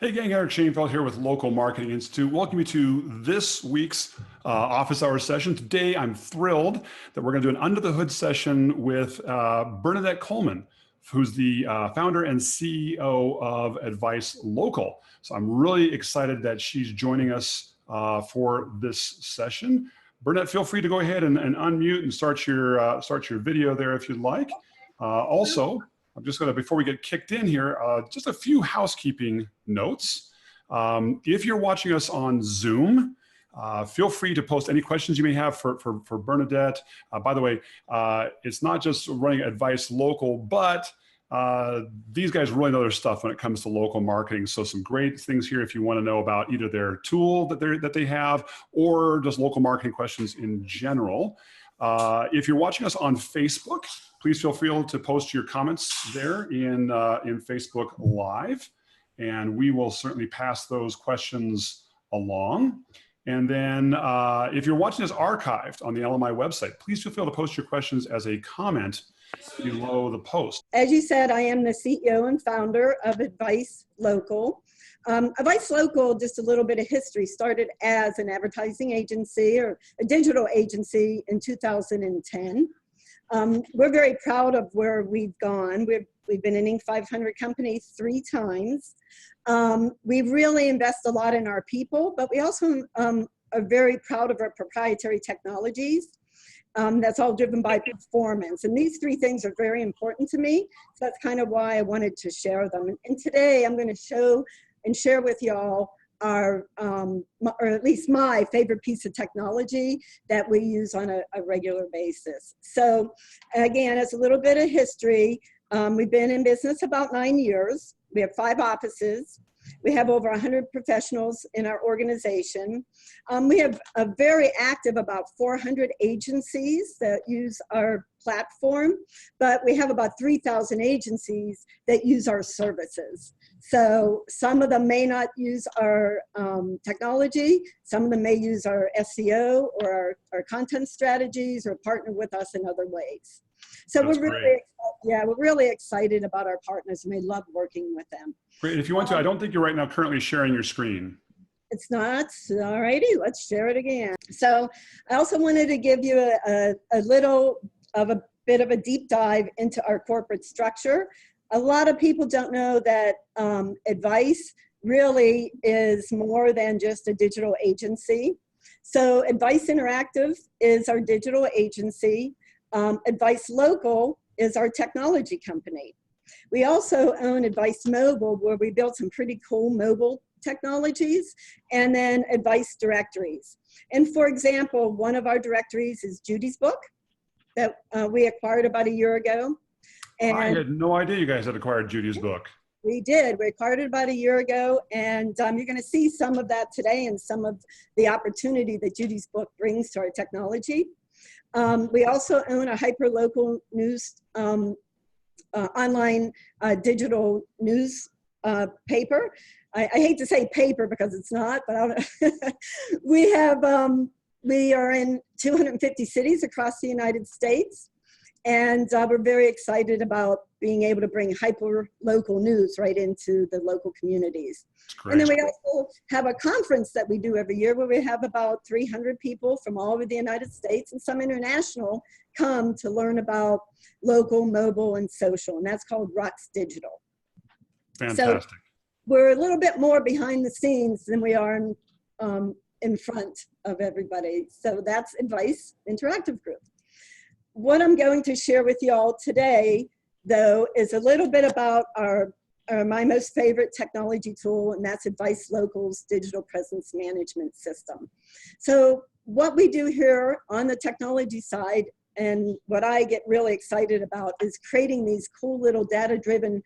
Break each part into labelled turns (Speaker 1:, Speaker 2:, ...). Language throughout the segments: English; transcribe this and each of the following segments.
Speaker 1: Hey gang, Eric Shanfelt here with Local Marketing Institute. Welcome you to this week's office hours session. Today, I'm thrilled that we're going to do an under the hood session with Bernadette Coleman, who's the founder and CEO of AdviceLocal. So I'm really excited that she's joining us for this session. Bernadette, feel free to go ahead and unmute and start your video there if you'd like. Also, I'm just going to, before we get kicked in here, just a few housekeeping notes. If you're watching us on Zoom, feel free to post any questions you may have for Bernadette. By the way, it's not just running AdviceLocal, but these guys really know their stuff when it comes to local marketing. So some great things here if you want to know about either their tool that they have or just local marketing questions in general. If you're watching us on Facebook, please feel free to post your comments there in Facebook Live, and we will certainly pass those questions along. And then if you're watching this archived on the LMI website, please feel free to post your questions as a comment below the post.
Speaker 2: As you said, I am the CEO and founder of AdviceLocal. AdviceLocal, just a little bit of history, started as an advertising agency or a digital agency in 2010. We're very proud of where we've gone. We've been an Inc. 500 company 3 times. We really invest a lot in our people, but we also are very proud of our proprietary technologies. That's all driven by performance. And these 3 things are very important to me. So that's kind of why I wanted to share them. And today I'm going to show and share with y'all our, or at least my favorite piece of technology that we use on a regular basis. So again, it's a little bit of history. We've been in business about 9 years. We have 5 offices. We have over 100 professionals in our organization. We have a very active about 400 agencies that use our platform, but we have about 3,000 agencies that use our services. So some of them may not use our technology. Some of them may use our SEO or our content strategies or partner with us in other ways. So we're really excited about our partners, and we love working with them.
Speaker 1: Great. If you want to, I don't think you're right now currently sharing your screen.
Speaker 2: It's not. All righty, let's share it again. So I also wanted to give you a bit of a deep dive into our corporate structure. A lot of people don't know that Advice really is more than just a digital agency. So Advice Interactive is our digital agency. AdviceLocal is our technology company. We also own Advice Mobile, where we built some pretty cool mobile technologies, and then Advice Directories. And for example, one of our directories is Judy's book that we acquired about a year ago. And
Speaker 1: I had no idea you guys had acquired Judy's book.
Speaker 2: We did. We acquired it about a year ago, and you're going to see some of that today and some of the opportunity that Judy's book brings to our technology. We also own a hyper-local news, online digital news paper. I hate to say paper because it's not, but we are in 250 cities across the United States. And we're very excited about being able to bring hyper-local news right into the local communities. And then we also have a conference that we do every year where we have about 300 people from all over the United States and some international come to learn about local, mobile, and social. And that's called Rocks Digital.
Speaker 1: Fantastic.
Speaker 2: So we're a little bit more behind the scenes than we are in front of everybody. So that's Advice Interactive Group. What I'm going to share with y'all today, though, is a little bit about my most favorite technology tool, and that's AdviceLocal's digital presence management system. So what we do here on the technology side, and what I get really excited about, is creating these cool little data-driven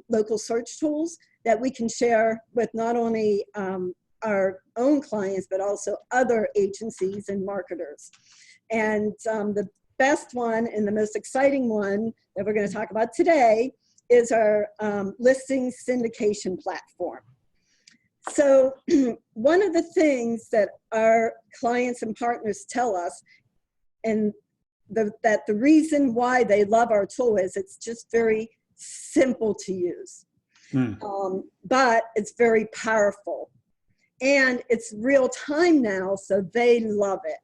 Speaker 2: local search tools that we can share with not only our own clients, but also other agencies and marketers. And the best one and the most exciting one that we're going to talk about today is our listing syndication platform. So one of the things that our clients and partners tell us, and that the reason why they love our tool is it's just very simple to use.
Speaker 1: Mm.
Speaker 2: But it's very powerful. And it's real time now, so they love it.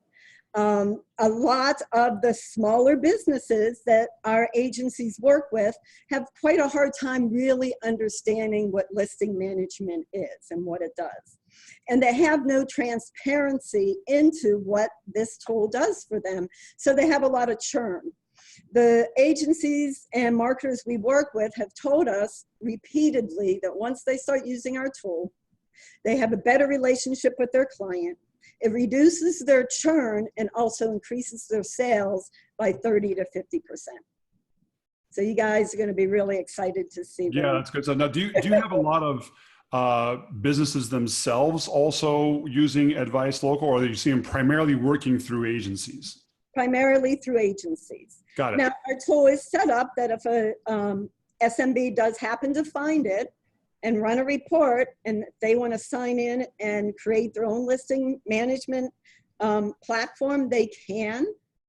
Speaker 2: A lot of the smaller businesses that our agencies work with have quite a hard time really understanding what listing management is and what it does. And they have no transparency into what this tool does for them. So they have a lot of churn. The agencies and marketers we work with have told us repeatedly that once they start using our tool, they have a better relationship with their client. It reduces their churn and also increases their sales by 30 to 50%. So you guys are going to be really excited to see that.
Speaker 1: Yeah, that's good. So now, do you have a lot of businesses themselves also using AdviceLocal, or do you see them primarily working through agencies?
Speaker 2: Primarily through agencies.
Speaker 1: Got it.
Speaker 2: Now, our tool is set up that if a SMB does happen to find it and run a report, and they want to sign in and create their own listing management platform, they can,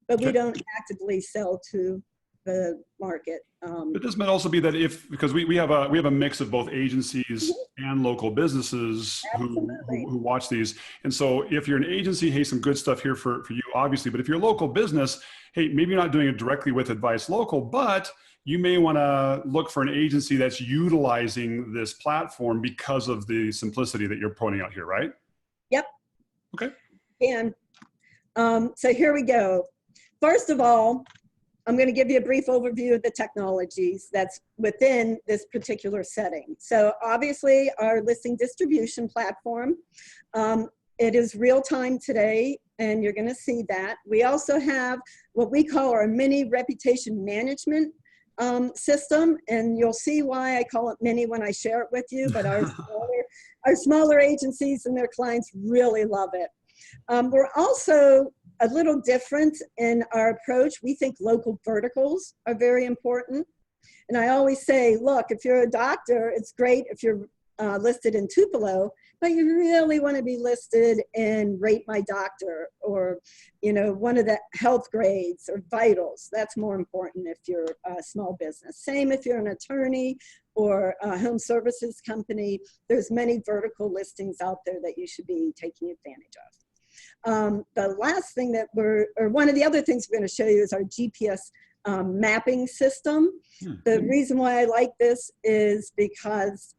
Speaker 2: but we don't actively sell to the market.
Speaker 1: But this might also be that because we have a mix of both agencies and local businesses who watch these. And so if you're an agency, hey, some good stuff here for you, obviously. But if you're a local business, hey, maybe you're not doing it directly with AdviceLocal, but you may want to look for an agency that's utilizing this platform because of the simplicity that you're pointing out here, right?
Speaker 2: Yep.
Speaker 1: Okay.
Speaker 2: And so here we go. First of all, I'm going to give you a brief overview of the technologies that's within this particular setting. So obviously our listing distribution platform, it is real time today, and you're going to see that. We also have what we call our mini reputation management system, and you'll see why I call it mini when I share it with you, but our smaller agencies and their clients really love it. We're also a little different in our approach. We think local verticals are very important. And I always say, look, if you're a doctor, it's great if you're listed in Tupelo, but you really want to be listed in Rate My Doctor, or, you know, one of the health grades or vitals. That's more important if you're a small business. Same if you're an attorney or a home services company. There's many vertical listings out there that you should be taking advantage of. The last thing that one of the other things we're going to show you is our GPS mapping system. The reason why I like this is because,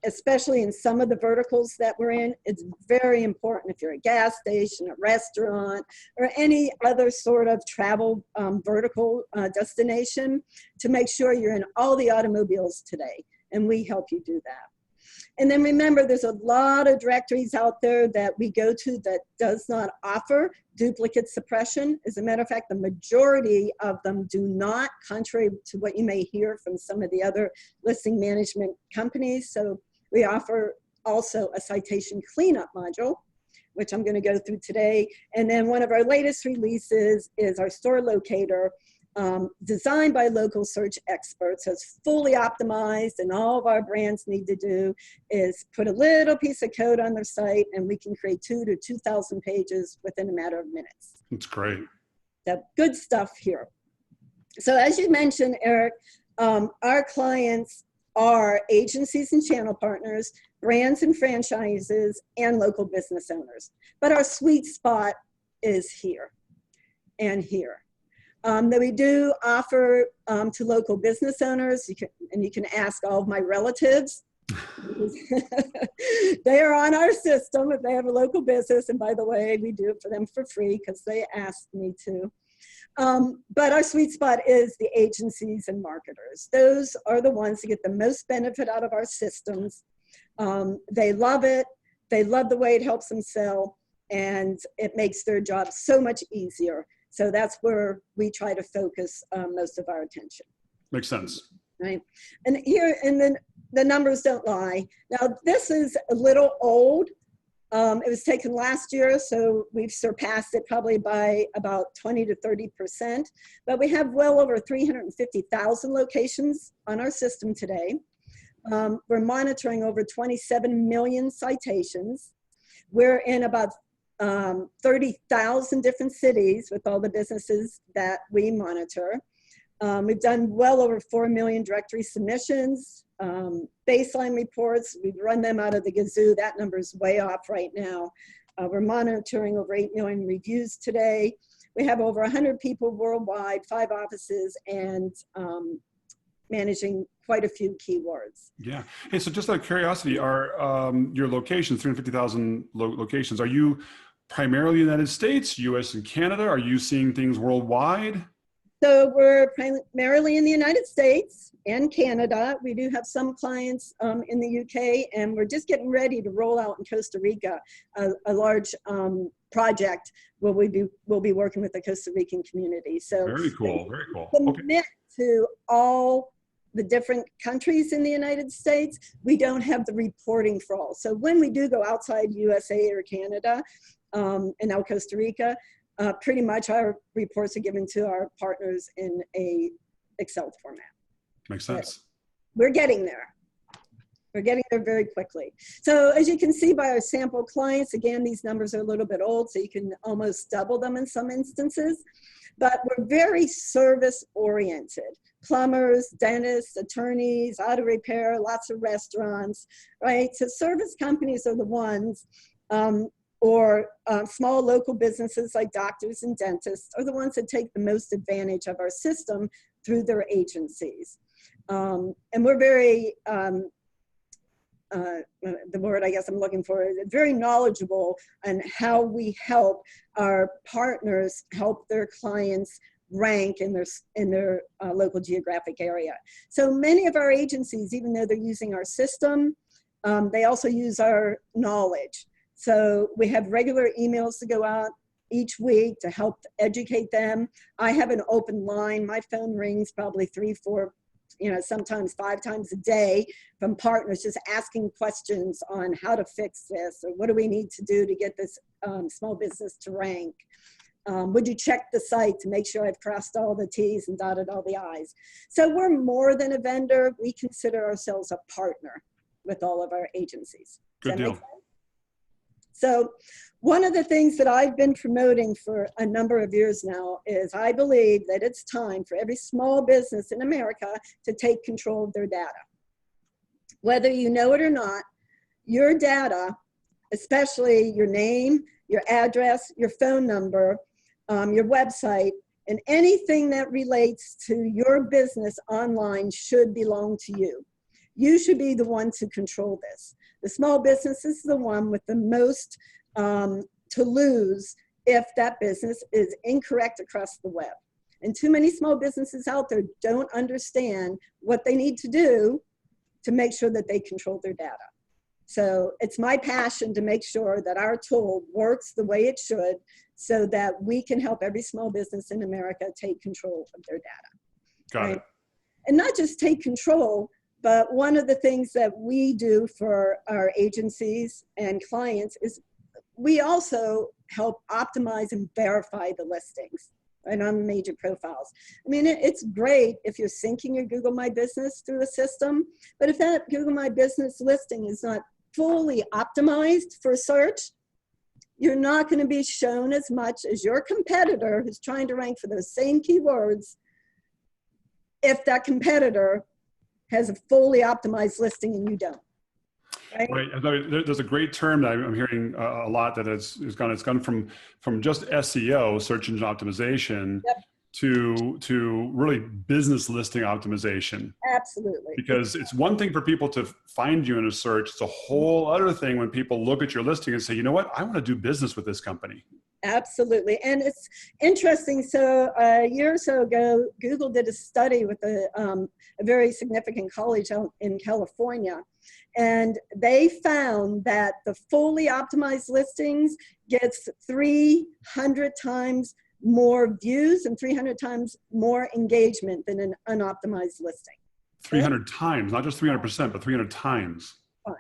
Speaker 2: especially in some of the verticals that we're in, it's very important if you're a gas station, a restaurant, or any other sort of travel vertical destination, to make sure you're in all the automobiles today. And we help you do that. And then remember, there's a lot of directories out there that we go to that does not offer duplicate suppression. As a matter of fact, the majority of them do not, contrary to what you may hear from some of the other listing management companies. So we offer also a citation cleanup module, which I'm going to go through today. And then one of our latest releases is our store locator, designed by local search experts. So it's fully optimized, and all of our brands need to do is put a little piece of code on their site, and we can create 2,000 to 2,000 pages within a matter of minutes.
Speaker 1: That's great.
Speaker 2: So good stuff here. So as you mentioned, Eric, our clients are agencies and channel partners, brands and franchises, and local business owners. But our sweet spot is here and here. That we do offer to local business owners. You can ask all of my relatives. They are on our system if they have a local business. And by the way, we do it for them for free because they asked me to. But our sweet spot is the agencies and marketers. Those are the ones that get the most benefit out of our systems. They love it. They love the way it helps them sell, and it makes their job so much easier. So that's where we try to focus most of our attention.
Speaker 1: Makes sense.
Speaker 2: Right. And here, and then the numbers don't lie. Now, this is a little old. It was taken last year, so we've surpassed it probably by about 20 to 30%. But we have well over 350,000 locations on our system today. We're monitoring over 27 million citations. We're in about 30,000 different cities with all the businesses that we monitor. We've done well over 4 million directory submissions. baseline reports. We run them out of the Gazoo. That number is way off right now. We're monitoring over 8 million reviews today. We have over 100 people worldwide, 5 offices, and managing quite a few keywords.
Speaker 1: Yeah. Hey, so just out of curiosity, are your locations, 350,000 locations, are you primarily United States, US and Canada? Are you seeing things worldwide?
Speaker 2: So we're primarily in the United States and Canada. We do have some clients in the UK, and we're just getting ready to roll out in Costa Rica a large project where we'll be working with the Costa Rican community. So
Speaker 1: very cool, very cool.
Speaker 2: Commit to all the different countries in the United States. We don't have the reporting for all. So when we do go outside USA or Canada, and now Costa Rica, pretty much our reports are given to our partners in a Excel format.
Speaker 1: Makes sense.
Speaker 2: But we're getting there. We're getting there very quickly. So as you can see by our sample clients, again, these numbers are a little bit old, so you can almost double them in some instances, but we're very service oriented. Plumbers, dentists, attorneys, auto repair, lots of restaurants, right? So service companies are the ones, or small local businesses like doctors and dentists are the ones that take the most advantage of our system through their agencies. And we're very, the word I guess I'm looking for is very knowledgeable on how we help our partners help their clients rank in their local geographic area. So many of our agencies, even though they're using our system, they also use our knowledge. So we have regular emails to go out each week to help educate them. I have an open line. My phone rings probably 3, 4, sometimes 5 times a day from partners just asking questions on how to fix this, or what do we need to do to get this small business to rank. Would you check the site to make sure I've crossed all the T's and dotted all the I's? So we're more than a vendor. We consider ourselves a partner with all of our agencies.
Speaker 1: Good deal.
Speaker 2: So one of the things that I've been promoting for a number of years now is I believe that it's time for every small business in America to take control of their data. Whether you know it or not, your data, especially your name, your address, your phone number, your website, and anything that relates to your business online should belong to you. You should be the one to control this. The small business is the one with the most to lose if that business is incorrect across the web. And too many small businesses out there don't understand what they need to do to make sure that they control their data. So it's my passion to make sure that our tool works the way it should so that we can help every small business in America take control of their data.
Speaker 1: Got it.
Speaker 2: And not just take control, but one of the things that we do for our agencies and clients is we also help optimize and verify the listings, right, on major profiles. I mean, it's great if you're syncing your Google My Business through a system, but if that Google My Business listing is not fully optimized for search, you're not going to be shown as much as your competitor who's trying to rank for those same keywords if that competitor has a fully optimized listing and you don't. Right.
Speaker 1: There's a great term that I'm hearing a lot that it's gone from just SEO, search engine optimization, yep, to really business listing optimization.
Speaker 2: Absolutely.
Speaker 1: Because it's one thing for people to find you in a search. It's a whole other thing when people look at your listing and say, you know what, I want to do business with this company.
Speaker 2: Absolutely. And it's interesting. So a year or so ago, Google did a study with a very significant college out in California. And they found that the fully optimized listings gets 300 times more views and 300 times more engagement than an unoptimized listing.
Speaker 1: 300 times, not just 300%, but 300 times.
Speaker 2: Yep.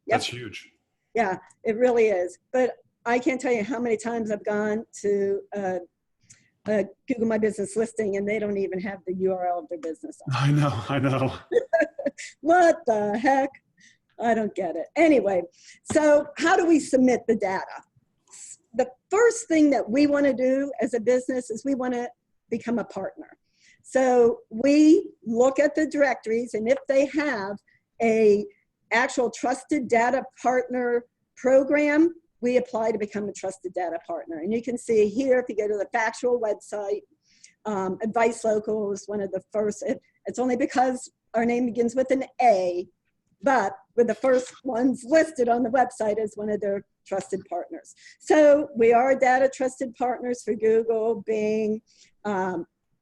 Speaker 1: That's huge.
Speaker 2: Yeah, it really is. But I can't tell you how many times I've gone to Google My Business listing and they don't even have the URL of their business on.
Speaker 1: I know.
Speaker 2: What the heck? I don't get it. Anyway, so how do we submit the data? The first thing that we want to do as a business is we want to become a partner. So we look at the directories, and if they have a actual trusted data partner program, we apply to become a trusted data partner. And you can see here, if you go to the Factual website, AdviceLocal is one of the first. It's only because our name begins with an A, but we're the first ones listed on the website as one of their trusted partners. So we are data trusted partners for Google, Bing,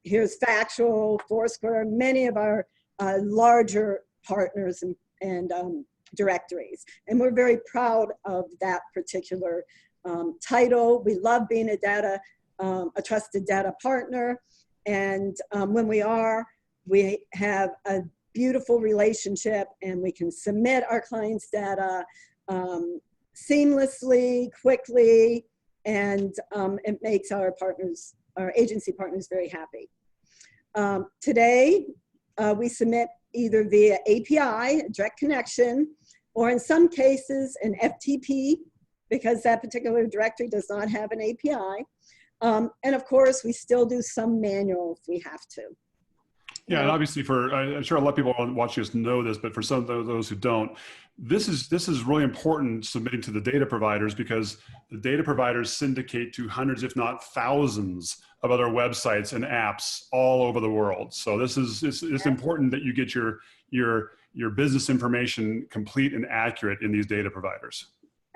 Speaker 2: here's Factual, Foursquare, many of our larger partners and directories. And we're very proud of that particular title. We love being a trusted data partner. And when we have a beautiful relationship, and we can submit our clients' data seamlessly, quickly, and it makes our agency partners very happy. Today, we submit either via API, direct connection, or in some cases an FTP, because that particular directory does not have an API. And of course, we still do some manual if we have to.
Speaker 1: Yeah, and obviously I'm sure a lot of people watching us know this, but for some of those who don't, this is really important submitting to the data providers, because the data providers syndicate to hundreds, if not thousands, of other websites and apps all over the world. So it's important that you get your business information complete and accurate in these data providers.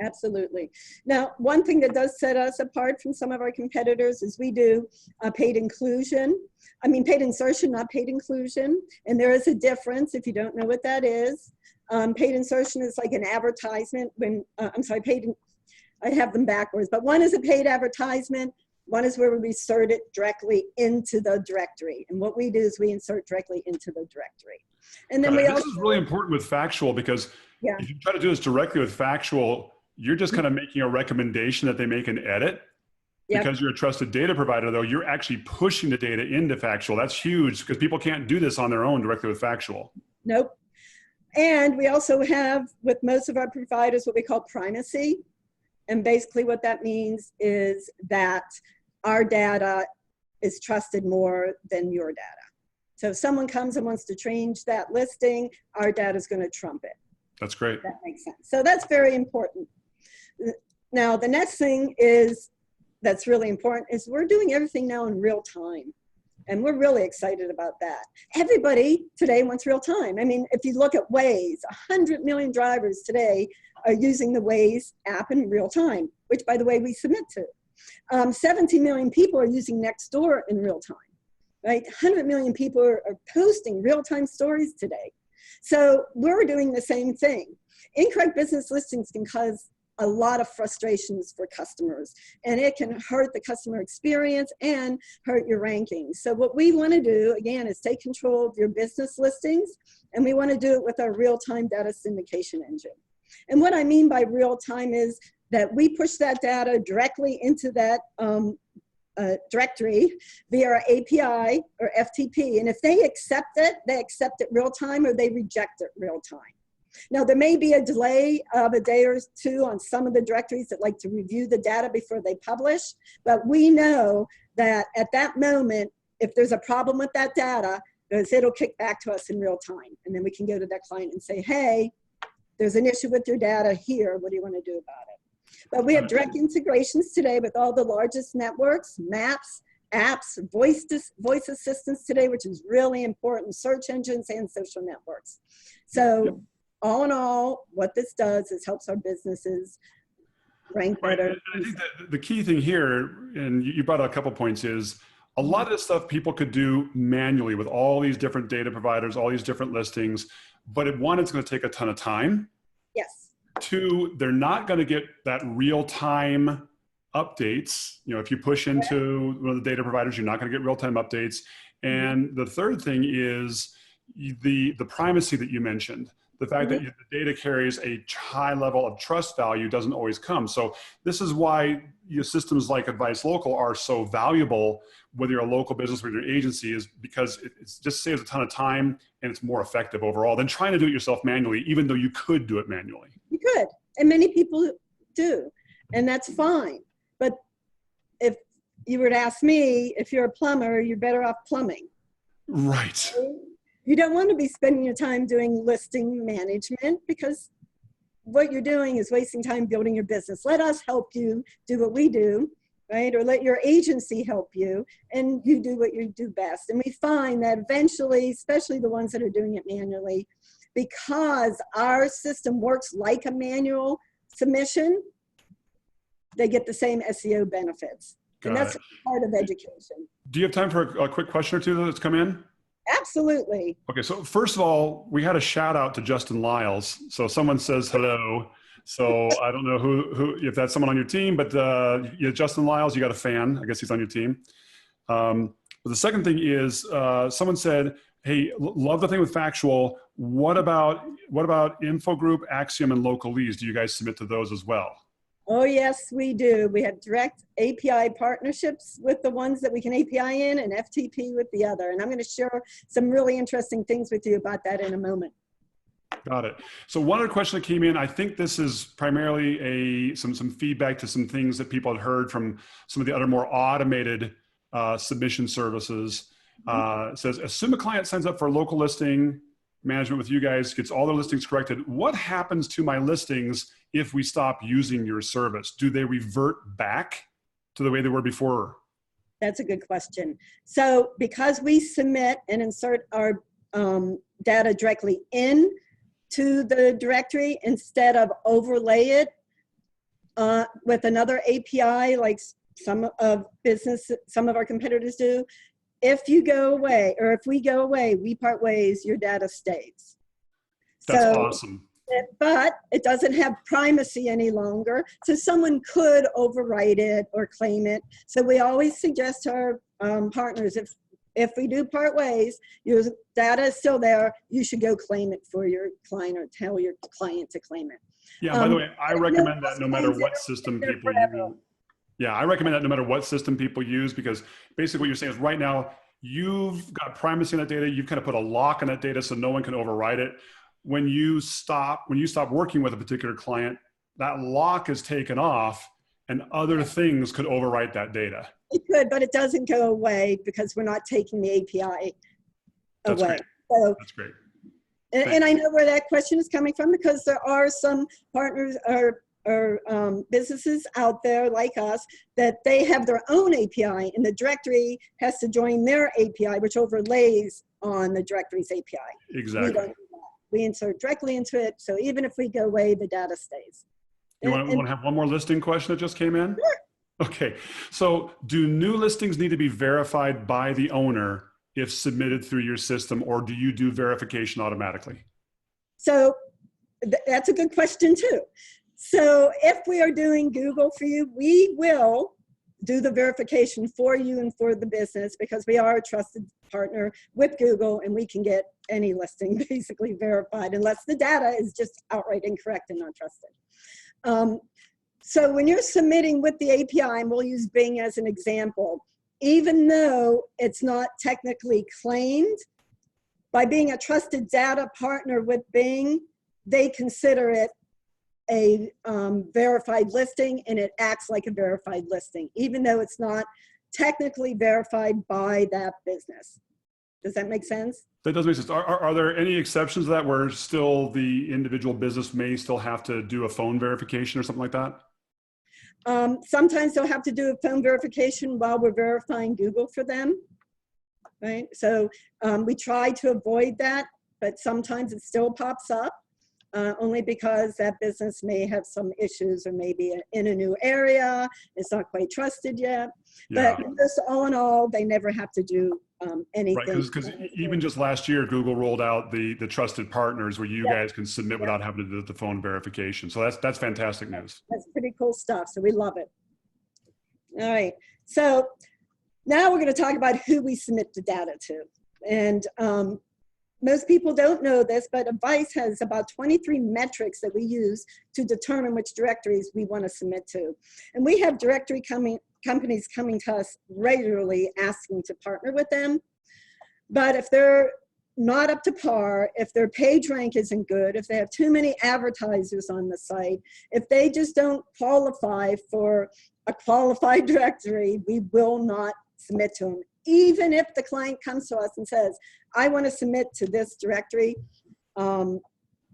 Speaker 2: Absolutely. Now, one thing that does set us apart from some of our competitors is we do paid inclusion. Paid insertion, not paid inclusion. And there is a difference if you don't know what that is. Paid insertion is like an advertisement I have them backwards, but one is a paid advertisement. One is where we insert it directly into the directory. And what we do is we insert directly into the directory. And then
Speaker 1: this is really important with Factual, because if you try to do this directly with Factual, you're just kind of making a recommendation that they make an edit. Yep. Because you're a trusted data provider, though, you're actually pushing the data into Factual. That's huge, because people can't do this on their own directly with Factual.
Speaker 2: Nope. And we also have, with most of our providers, what we call primacy. And basically what that means is that our data is trusted more than your data. So if someone comes and wants to change that listing, our data is going to trump it.
Speaker 1: That's great.
Speaker 2: That makes sense. So that's very important. Now, the next thing that's really important is we're doing everything now in real time. And we're really excited about that. Everybody today wants real time. If you look at Waze, 100 million drivers today are using the Waze app in real time, which, by the way, we submit to. 17 million people are using Nextdoor in real time, right? 100 million people are posting real-time stories today. So we're doing the same thing. Incorrect business listings can cause a lot of frustrations for customers, and it can hurt the customer experience and hurt your rankings. So what we want to do, again, is take control of your business listings, and we want to do it with our real-time data syndication engine. And what I mean by real-time is that we push that data directly into that directory via our API or FTP. And if they accept it real-time, or they reject it real-time. Now, there may be a delay of a day or two on some of the directories that like to review the data before they publish, but we know that at that moment, if there's a problem with that data, it'll kick back to us in real time. And then we can go to that client and say, hey, there's an issue with your data here. What do you want to do about it? But we have direct integrations today with all the largest networks, maps, apps, voice assistants today, which is really important, search engines and social networks. So all in all, what this does is helps our businesses rank better.
Speaker 1: I think that the key thing here, and you brought up a couple points, is a lot of this stuff people could do manually with all these different data providers, all these different listings, but one, it's going to take a ton of time.
Speaker 2: Yes.
Speaker 1: Two, they're not going to get that real-time updates. If you push into one of the data providers, you're not going to get real-time updates. And the third thing is the primacy that you mentioned. The fact that the data carries a high level of trust value doesn't always come. So this is why your systems like AdviceLocal are so valuable, whether you're a local business or your agency, is because it just saves a ton of time and it's more effective overall than trying to do it yourself manually, even though you could do it manually.
Speaker 2: You could, and many people do, and that's fine. But if you were to ask me, if you're a plumber, you're better off plumbing.
Speaker 1: Right.
Speaker 2: You don't want to be spending your time doing listing management, because what you're doing is wasting time building your business. Let us help you do what we do, right? Or let your agency help you, and you do what you do best. And we find that eventually, especially the ones that are doing it manually, because our system works like a manual submission, they get the same SEO benefits. And that's part of education.
Speaker 1: Do you have time for a quick question or two that's come in?
Speaker 2: Absolutely.
Speaker 1: Okay, so first of all, we had a shout out to Justin Lyles. So someone says hello. So I don't know who if that's someone on your team, but yeah, Justin Lyles, you got a fan. I guess he's on your team. But the second thing is someone said, hey, love the thing with Factual. What about Infogroup, Axiom, and Localese? Do you guys submit to those as well?
Speaker 2: Oh, yes, we do. We have direct API partnerships with the ones that we can API in, and FTP with the other. And I'm going to share some really interesting things with you about that in a moment.
Speaker 1: Got it. So one other question that came in, I think this is primarily some feedback to some things that people had heard from some of the other more automated submission services. It says, assume a client signs up for local listing management with you guys, gets all their listings corrected. What happens to my listings if we stop using your service? Do they revert back to the way they were before?
Speaker 2: That's a good question. So because we submit and insert our data directly in to the directory instead of overlay it with another API like some of our competitors do, if you go away, or if we go away, we part ways, your data stays.
Speaker 1: That's awesome.
Speaker 2: But it doesn't have primacy any longer, so someone could overwrite it or claim it. So we always suggest to our partners, if we do part ways, your data is still there, you should go claim it for your client or tell your client to claim it.
Speaker 1: Yeah, by the way, I recommend that no matter what system people use. Yeah, I recommend that no matter what system people use, because basically what you're saying is right now, you've got primacy on that data, you've kind of put a lock on that data so no one can override it. When you stop working with a particular client, that lock is taken off and other things could overwrite that data.
Speaker 2: It could, but it doesn't go away because we're not taking the API
Speaker 1: That's
Speaker 2: away.
Speaker 1: Great.
Speaker 2: So,
Speaker 1: that's great.
Speaker 2: And I know where that question is coming from, because there are some partners or businesses out there like us that they have their own API, and the directory has to join their API, which overlays on the directory's API.
Speaker 1: Exactly.
Speaker 2: We don't do that. We insert directly into it, so even if we go away, the data stays.
Speaker 1: You want to have one more listing question that just came in?
Speaker 2: Sure.
Speaker 1: Okay, so do new listings need to be verified by the owner if submitted through your system, or do you do verification automatically?
Speaker 2: So that's a good question too. So if we are doing Google for you, we will do the verification for you and for the business, because we are a trusted partner with Google and we can get any listing basically verified unless the data is just outright incorrect and not trusted. So when you're submitting with the API, and we'll use Bing as an example, even though it's not technically claimed, by being a trusted data partner with Bing, they consider it a verified listing, and it acts like a verified listing, even though it's not technically verified by that business. Does that make sense?
Speaker 1: That does make sense. Are there any exceptions to that where still the individual business may still have to do a phone verification or something like that?
Speaker 2: Sometimes they'll have to do a phone verification while we're verifying Google for them, right? So we try to avoid that, but sometimes it still pops up. Only because that business may have some issues, or maybe in a new area, it's not quite trusted yet.
Speaker 1: Yeah.
Speaker 2: But just all in all, they never have to do anything.
Speaker 1: Right, because even just last year, Google rolled out the trusted partners where you guys can submit without having to do the phone verification. So that's fantastic news.
Speaker 2: That's pretty cool stuff. So we love it. All right. So now we're going to talk about who we submit the data to. And most people don't know this, but Advice has about 23 metrics that we use to determine which directories we want to submit to. And we have directory companies coming to us regularly asking to partner with them. But if they're not up to par, if their page rank isn't good, if they have too many advertisers on the site, if they just don't qualify for a qualified directory, we will not submit to them, even if the client comes to us and says, I want to submit to this directory, and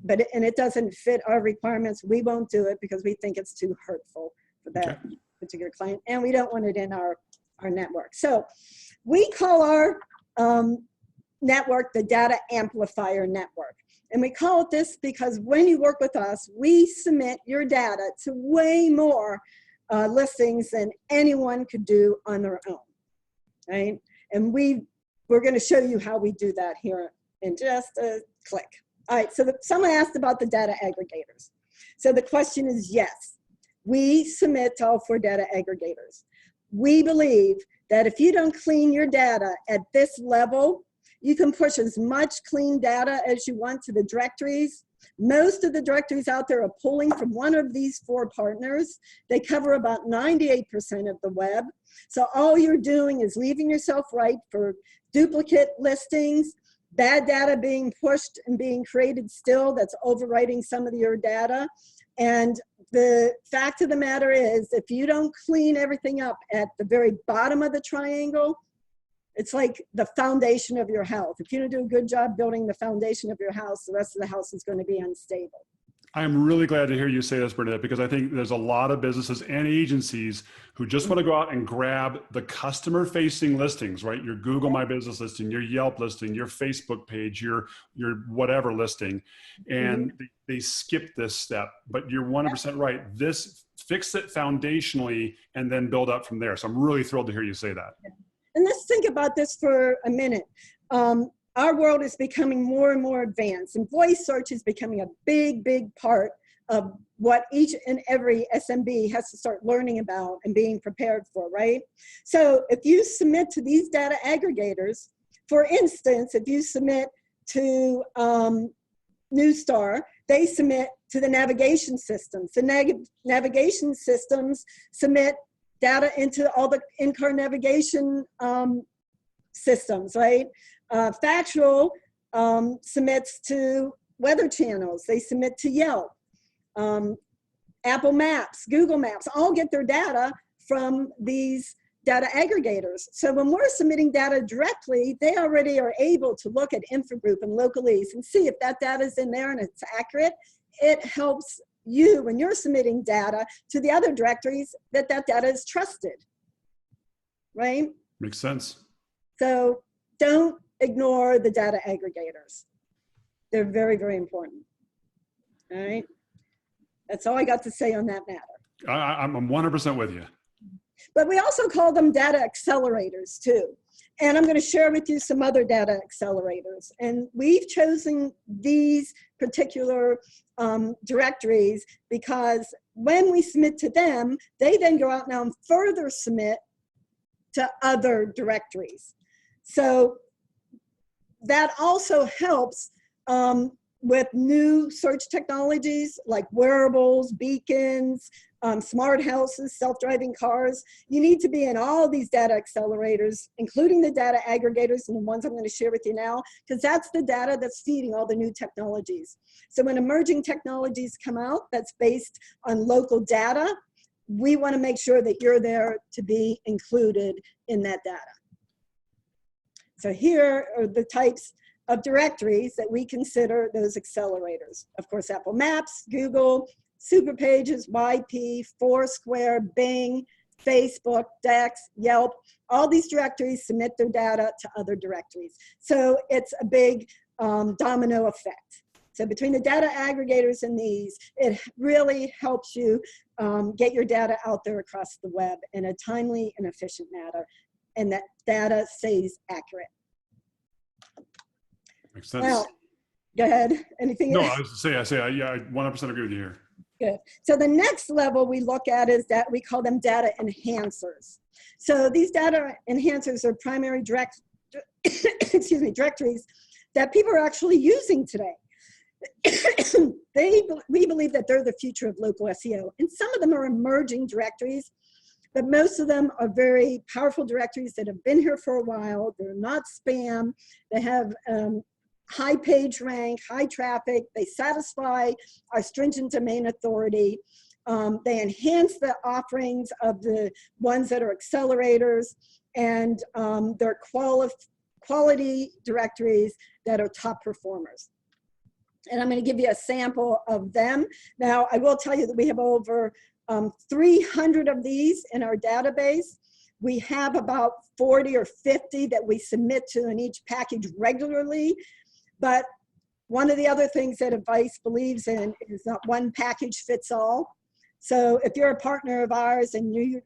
Speaker 2: it doesn't fit our requirements, we won't do it because we think it's too hurtful for that particular client, and we don't want it in our network. So we call our network the Data Amplifier Network. And we call it this because when you work with us, we submit your data to way more listings than anyone could do on their own, right? And we're going to show you how we do that here in just a click. All right, so someone asked about the data aggregators. So the question is, yes, we submit to all 4 data aggregators. We believe that if you don't clean your data at this level, you can push as much clean data as you want to the directories. Most of the directories out there are pulling from one of these 4 partners. They cover about 98% of the web. So all you're doing is leaving yourself right for duplicate listings, bad data being pushed and being created still that's overwriting some of your data. And the fact of the matter is, if you don't clean everything up at the very bottom of the triangle, it's like the foundation of your house. If you don't do a good job building the foundation of your house, the rest of the house is going to be unstable.
Speaker 1: I'm really glad to hear you say this, Bernadette, because I think there's a lot of businesses and agencies who just want to go out and grab the customer-facing listings, right? Your Google My Business listing, your Yelp listing, your Facebook page, your whatever listing, and they skip this step. But you're 100% right. Fix it foundationally and then build up from there. So I'm really thrilled to hear you say that.
Speaker 2: And let's think about this for a minute. Our world is becoming more and more advanced, and voice search is becoming a big, big part of what each and every SMB has to start learning about and being prepared for, right? So if you submit to these data aggregators, for instance, if you submit to Newstar, they submit to the navigation systems. The navigation systems submit data into all the in-car navigation systems, right? Factual submits to weather channels. They submit to Yelp. Apple Maps, Google Maps, all get their data from these data aggregators. So when we're submitting data directly, they already are able to look at Infogroup and Localese and see if that data is in there and it's accurate. It helps you, when you're submitting data to the other directories, that data is trusted, right?
Speaker 1: Makes sense.
Speaker 2: So don't ignore the data aggregators. They're very, very important. All right. That's all I got to say on that matter.
Speaker 1: I'm 100% with you.
Speaker 2: But we also call them data accelerators too. And I'm going to share with you some other data accelerators. And we've chosen these particular directories because when we submit to them, they then go out now and further submit to other directories. So that also helps with new search technologies like wearables, beacons, smart houses, self-driving cars. You need to be in all these data accelerators, including the data aggregators and the ones I'm going to share with you now, because that's the data that's feeding all the new technologies. So when emerging technologies come out that's based on local data, we want to make sure that you're there to be included in that data. So here are the types of directories that we consider those accelerators. Of course, Apple Maps, Google, Superpages, YP, Foursquare, Bing, Facebook, Dex, Yelp. All these directories submit their data to other directories. So it's a big domino effect. So between the data aggregators and these, it really helps you get your data out there across the web in a timely and efficient manner, and that data stays accurate.
Speaker 1: Makes sense.
Speaker 2: Now, go ahead. Anything
Speaker 1: No,
Speaker 2: else?
Speaker 1: I was to say, yeah, I 100% agree with you here.
Speaker 2: Good. So the next level we look at is that we call them data enhancers. So these data enhancers are primary directories that people are actually using today. We believe that they're the future of local SEO, and some of them are emerging directories, but most of them are very powerful directories that have been here for a while. They're not spam. They have high page rank, high traffic. They satisfy our stringent domain authority. They enhance the offerings of the ones that are accelerators, and they're quality directories that are top performers. And I'm going to give you a sample of them. Now, I will tell you that we have over 300 of these in our database. We have about 40 or 50 that we submit to in each package regularly. But one of the other things that Advice believes in is not one package fits all. So if you're a partner of ours and you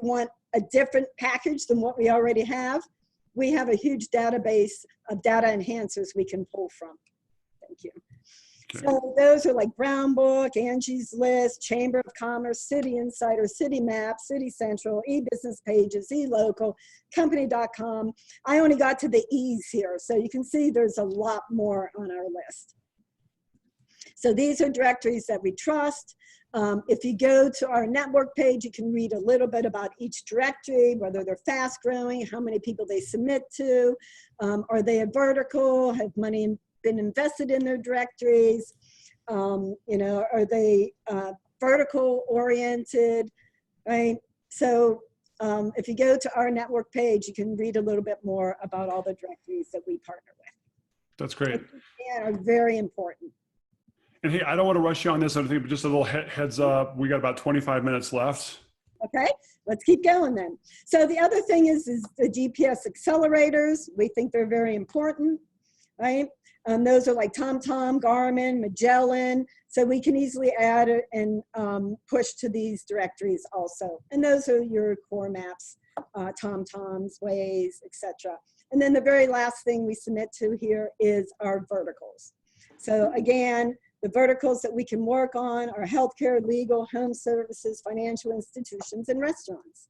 Speaker 2: want a different package than what we already have, we have a huge database of data enhancers we can pull from. Thank you. Okay. So those are like Brown Book, Angie's List, Chamber of Commerce, City Insider, City Map, City Central, e-business pages, eLocal, company.com. I only got to the E's here, so you can see there's a lot more on our list. So these are directories that we trust. If you go to our network page, you can read a little bit about each directory, whether they're fast growing, how many people they submit to, are they a vertical, have money been invested in their directories, you know, are they vertical oriented, right? So if you go to our network page, you can read a little bit more about all the directories that we partner with.
Speaker 1: That's great.
Speaker 2: And are very important.
Speaker 1: And hey, I don't want to rush you on this other thing, but just a little heads up. We got about 25 minutes left. Okay,
Speaker 2: let's keep going then. So the other thing is the GPS accelerators. We think they're very important, right? Those are like TomTom, Garmin, Magellan. So we can easily add it and push to these directories also. And those are your core maps, TomToms, Waze, etc. And then the very last thing we submit to here is our verticals. So again, the verticals that we can work on are healthcare, legal, home services, financial institutions, and restaurants.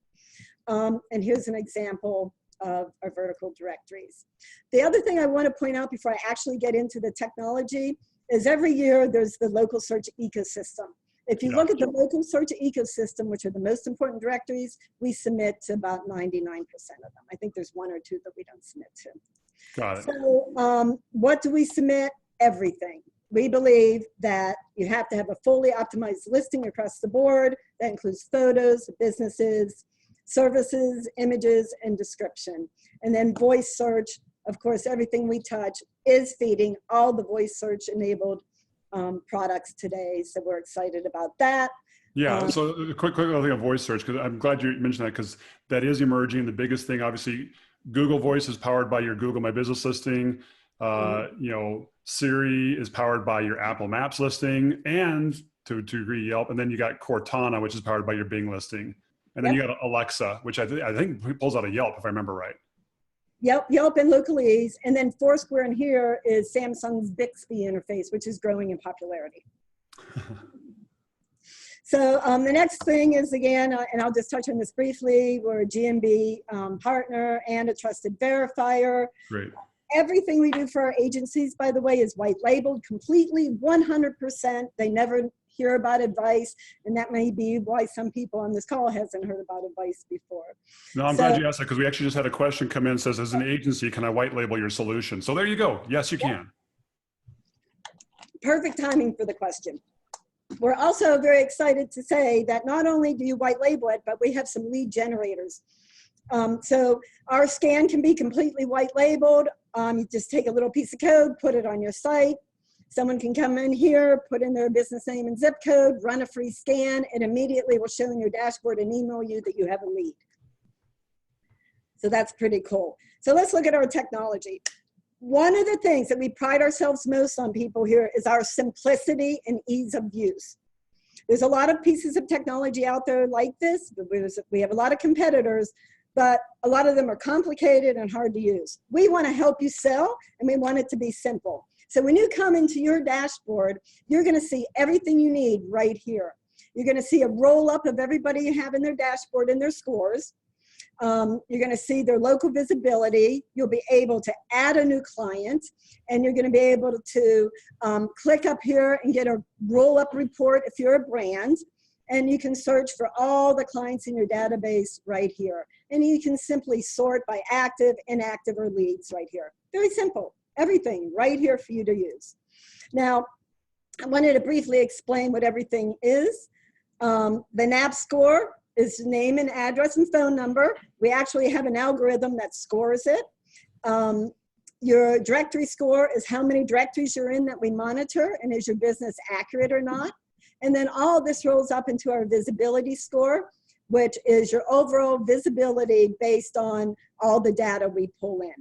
Speaker 2: And here's an example of our vertical directories. The other thing I want to point out before I actually get into the technology is every year there's the local search ecosystem. If you look at the local search ecosystem, which are the most important directories, we submit to about 99% of them. I think there's one or two that we don't submit to.
Speaker 1: Got it.
Speaker 2: So what do we submit? Everything. We believe that you have to have a fully optimized listing across the board. That includes photos, businesses, services, images, and description. And then voice search, of course, everything we touch is feeding all the voice search enabled products today. So we're excited about that.
Speaker 1: Yeah, so a quick thing on voice search, because I'm glad you mentioned that, because that is emerging. The biggest thing, obviously, Google Voice is powered by your Google My Business listing. You know, Siri is powered by your Apple Maps listing, and to a degree Yelp. And then you got Cortana, which is powered by your Bing listing. And then you got Alexa, which I think pulls out of Yelp, if I remember right.
Speaker 2: Yelp and Localese. And then Foursquare in here is Samsung's Bixby interface, which is growing in popularity. So the next thing is, again, and I'll just touch on this briefly, we're a GMB partner and a trusted verifier.
Speaker 1: Great.
Speaker 2: Everything we do for our agencies, by the way, is white labeled completely, 100%. They never hear about Advice, and that may be why some people on this call hasn't heard about Advice before.
Speaker 1: No, I'm glad you asked that, because we actually just had a question come in that says, as an agency, can I white label your solution? So there you go. Yes, you can.
Speaker 2: Perfect timing for the question. We're also very excited to say that not only do you white label it, but we have some lead generators. So our scan can be completely white labeled. You just take a little piece of code, put it on your site. Someone can come in here, put in their business name and zip code, run a free scan, and immediately will show in your dashboard and email you that you have a lead. So that's pretty cool. So let's look at our technology. One of the things that we pride ourselves most on, people, here is our simplicity and ease of use. There's a lot of pieces of technology out there like this. We have a lot of competitors, but a lot of them are complicated and hard to use. We want to help you sell, and we want it to be simple. So when you come into your dashboard, you're going to see everything you need right here. You're going to see a roll-up of everybody you have in their dashboard and their scores. You're going to see their local visibility. You'll be able to add a new client, and you're going to be able to click up here and get a roll-up report if you're a brand. And you can search for all the clients in your database right here. And you can simply sort by active, inactive, or leads right here. Very simple. Everything right here for you to use. Now, I wanted to briefly explain what everything is. The NAP score, is name and address and phone number. We actually have an algorithm that scores it. Your directory score is how many directories you're in that we monitor, and is your business accurate or not. And then all of this rolls up into our visibility score, which is your overall visibility based on all the data we pull in.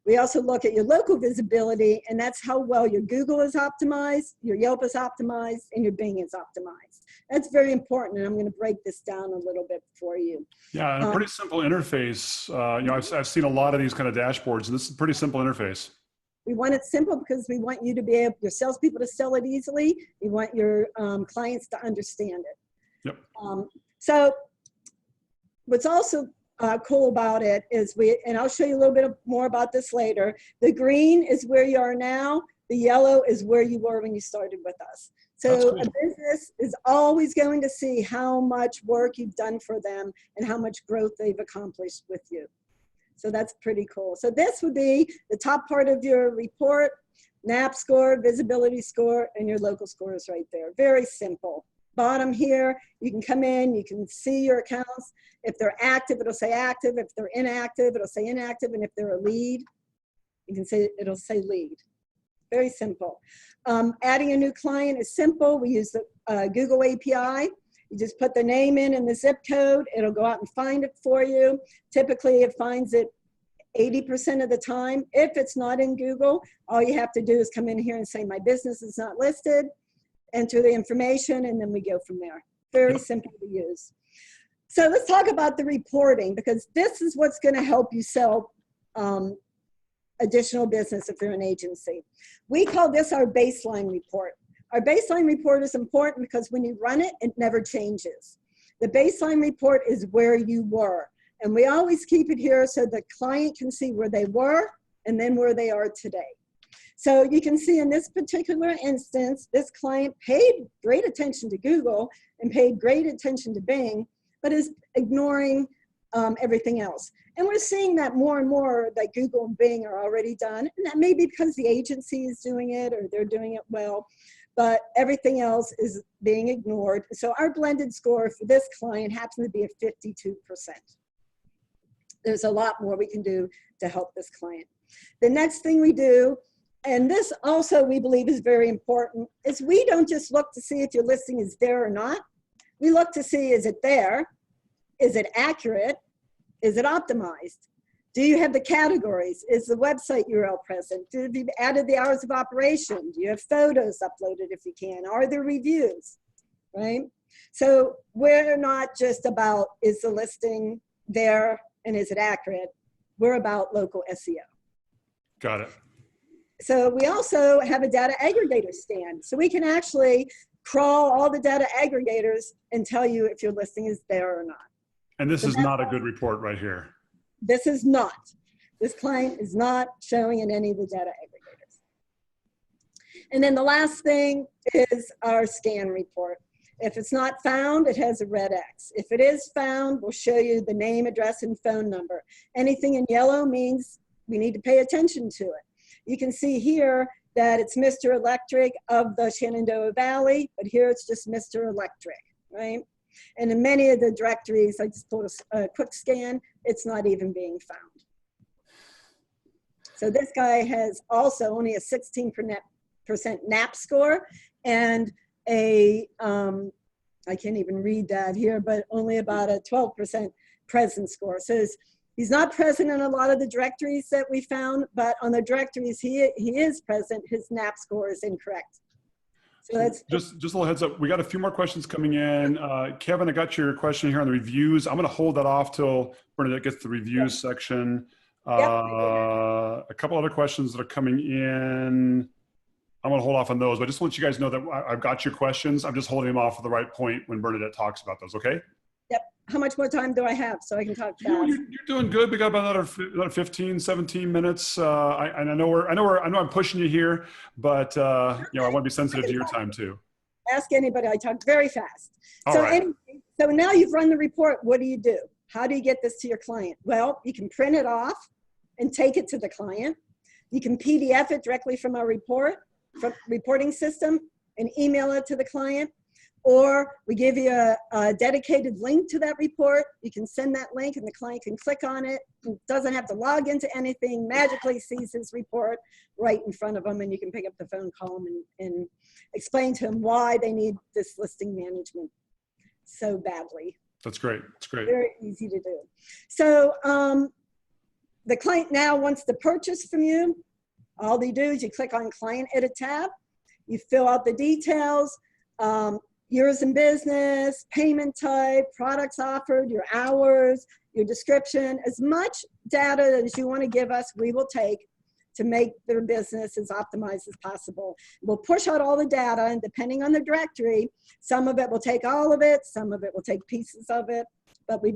Speaker 2: We also look at your local visibility, and that's how well your Google is optimized, your Yelp is optimized, and your Bing is optimized. That's very important, and I'm going to break this down a little bit for you.
Speaker 1: Yeah, and a pretty simple interface. You know, I've seen a lot of these kind of dashboards, and this is a pretty simple interface.
Speaker 2: We want it simple because we want you to be able, your salespeople to sell it easily. We want your clients to understand it.
Speaker 1: Yep.
Speaker 2: So what's also cool about it is and I'll show you a little bit more about this later. The green is where you are now. The yellow is where you were when you started with us. So cool. A business is always going to see how much work you've done for them and how much growth they've accomplished with you. So that's pretty cool. So this would be the top part of your report, NAP score, visibility score, and your local scores right there. Very simple. Bottom here, you can come in, you can see your accounts. If they're active, it'll say active. If they're inactive, it'll say inactive. And if they're a lead, you can say, it'll say lead. Very simple. Adding a new client is simple. We use the Google API. You just put the name in and the zip code. It'll go out and find it for you. Typically, it finds it 80% of the time. If it's not in Google, all you have to do is come in here and say, my business is not listed, enter the information, and then we go from there. Very simple to use. So let's talk about the reporting, because this is what's going to help you sell additional business if you're an agency. We call this our baseline report. Our baseline report is important because when you run it, it never changes. The baseline report is where you were. And we always keep it here so the client can see where they were and then where they are today. So you can see in this particular instance, this client paid great attention to Google and paid great attention to Bing, but is ignoring everything else. And we're seeing that more and more that Google and Bing are already done. And that may be because the agency is doing it or they're doing it well, but everything else is being ignored. So our blended score for this client happens to be a 52%. There's a lot more we can do to help this client. The next thing we do, and this also we believe is very important, is we don't just look to see if your listing is there or not. We look to see, is it there? Is it accurate? Is it optimized? Do you have the categories? Is the website URL present? Have you added the hours of operation? Do you have photos uploaded if you can? Are there reviews, right? So we're not just about, is the listing there and is it accurate? We're about local SEO.
Speaker 1: Got it.
Speaker 2: So we also have a data aggregator stand. So we can actually crawl all the data aggregators and tell you if your listing is there or not.
Speaker 1: And this is not a good report right here.
Speaker 2: This is not. This client is not showing in any of the data aggregators. And then the last thing is our scan report. If it's not found, it has a red X. If it is found, we'll show you the name, address, and phone number. Anything in yellow means we need to pay attention to it. You can see here that it's Mr. Electric of the Shenandoah Valley, but here it's just Mr. Electric, right? And in many of the directories, I just pulled a quick scan, it's not even being found. So this guy has also only a 16% NAP score and a, I can't even read that here, but only about a 12% presence score. So he's not present in a lot of the directories that we found, but on the directories he is present, his NAP score is incorrect. So that's
Speaker 1: just a little heads up. We got a few more questions coming in. Kevin, I got your question here on the reviews. I'm going to hold that off till Bernadette gets the reviews section. A couple other questions that are coming in. I'm going to hold off on those, but just to let you guys know that I've got your questions. I'm just holding them off at the right point when Bernadette talks about those. Okay.
Speaker 2: Yep. How much more time do I have so I can talk fast?
Speaker 1: You're doing good. We got about another 15, 17 minutes. I know I'm pushing you here, but you know, I want to be sensitive to your time too.
Speaker 2: Ask anybody. I talk very fast.
Speaker 1: All
Speaker 2: so
Speaker 1: right.
Speaker 2: anyway, so now you've run the report. What do you do? How do you get this to your client? Well, you can print it off and take it to the client. You can PDF it directly from our reporting system and email it to the client. or we give you a dedicated link to that report. You can send that link and the client can click on it. It doesn't have to log into anything, magically sees his report right in front of them, and you can pick up the phone, call them, and explain to them why they need this listing management so badly.
Speaker 1: That's great. That's great.
Speaker 2: Very easy to do. So the client now wants to purchase from you. All they do is you click on Client Edit tab. You fill out the details, years in business, payment type, products offered, your hours, your description. As much data as you want to give us, we will take to make their business as optimized as possible. We'll push out all the data, and depending on the directory, some of it will take all of it, some of it will take pieces of it, but we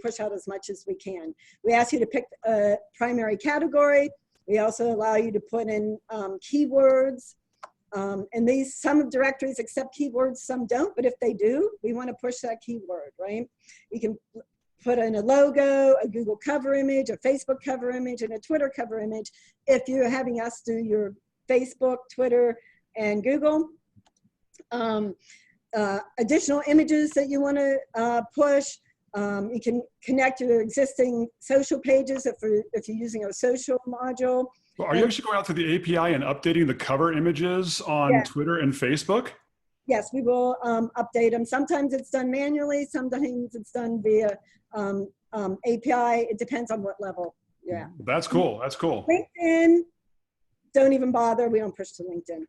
Speaker 2: push out as much as we can. We ask you to pick a primary category. We also allow you to put in keywords. And some directories accept keywords, some don't, but if they do, we want to push that keyword, right? You can put in a logo, a Google cover image, a Facebook cover image, and a Twitter cover image if you're having us do your Facebook, Twitter, and Google. Additional images that you want to push. You can connect your existing social pages if you're using a social module.
Speaker 1: Well, are you actually going out to the API and updating the cover images on Twitter and Facebook?
Speaker 2: Yes, we will update them. Sometimes it's done manually. Sometimes it's done via API. It depends on what level you're at.
Speaker 1: That's cool. That's cool.
Speaker 2: LinkedIn, don't even bother. We don't push to LinkedIn.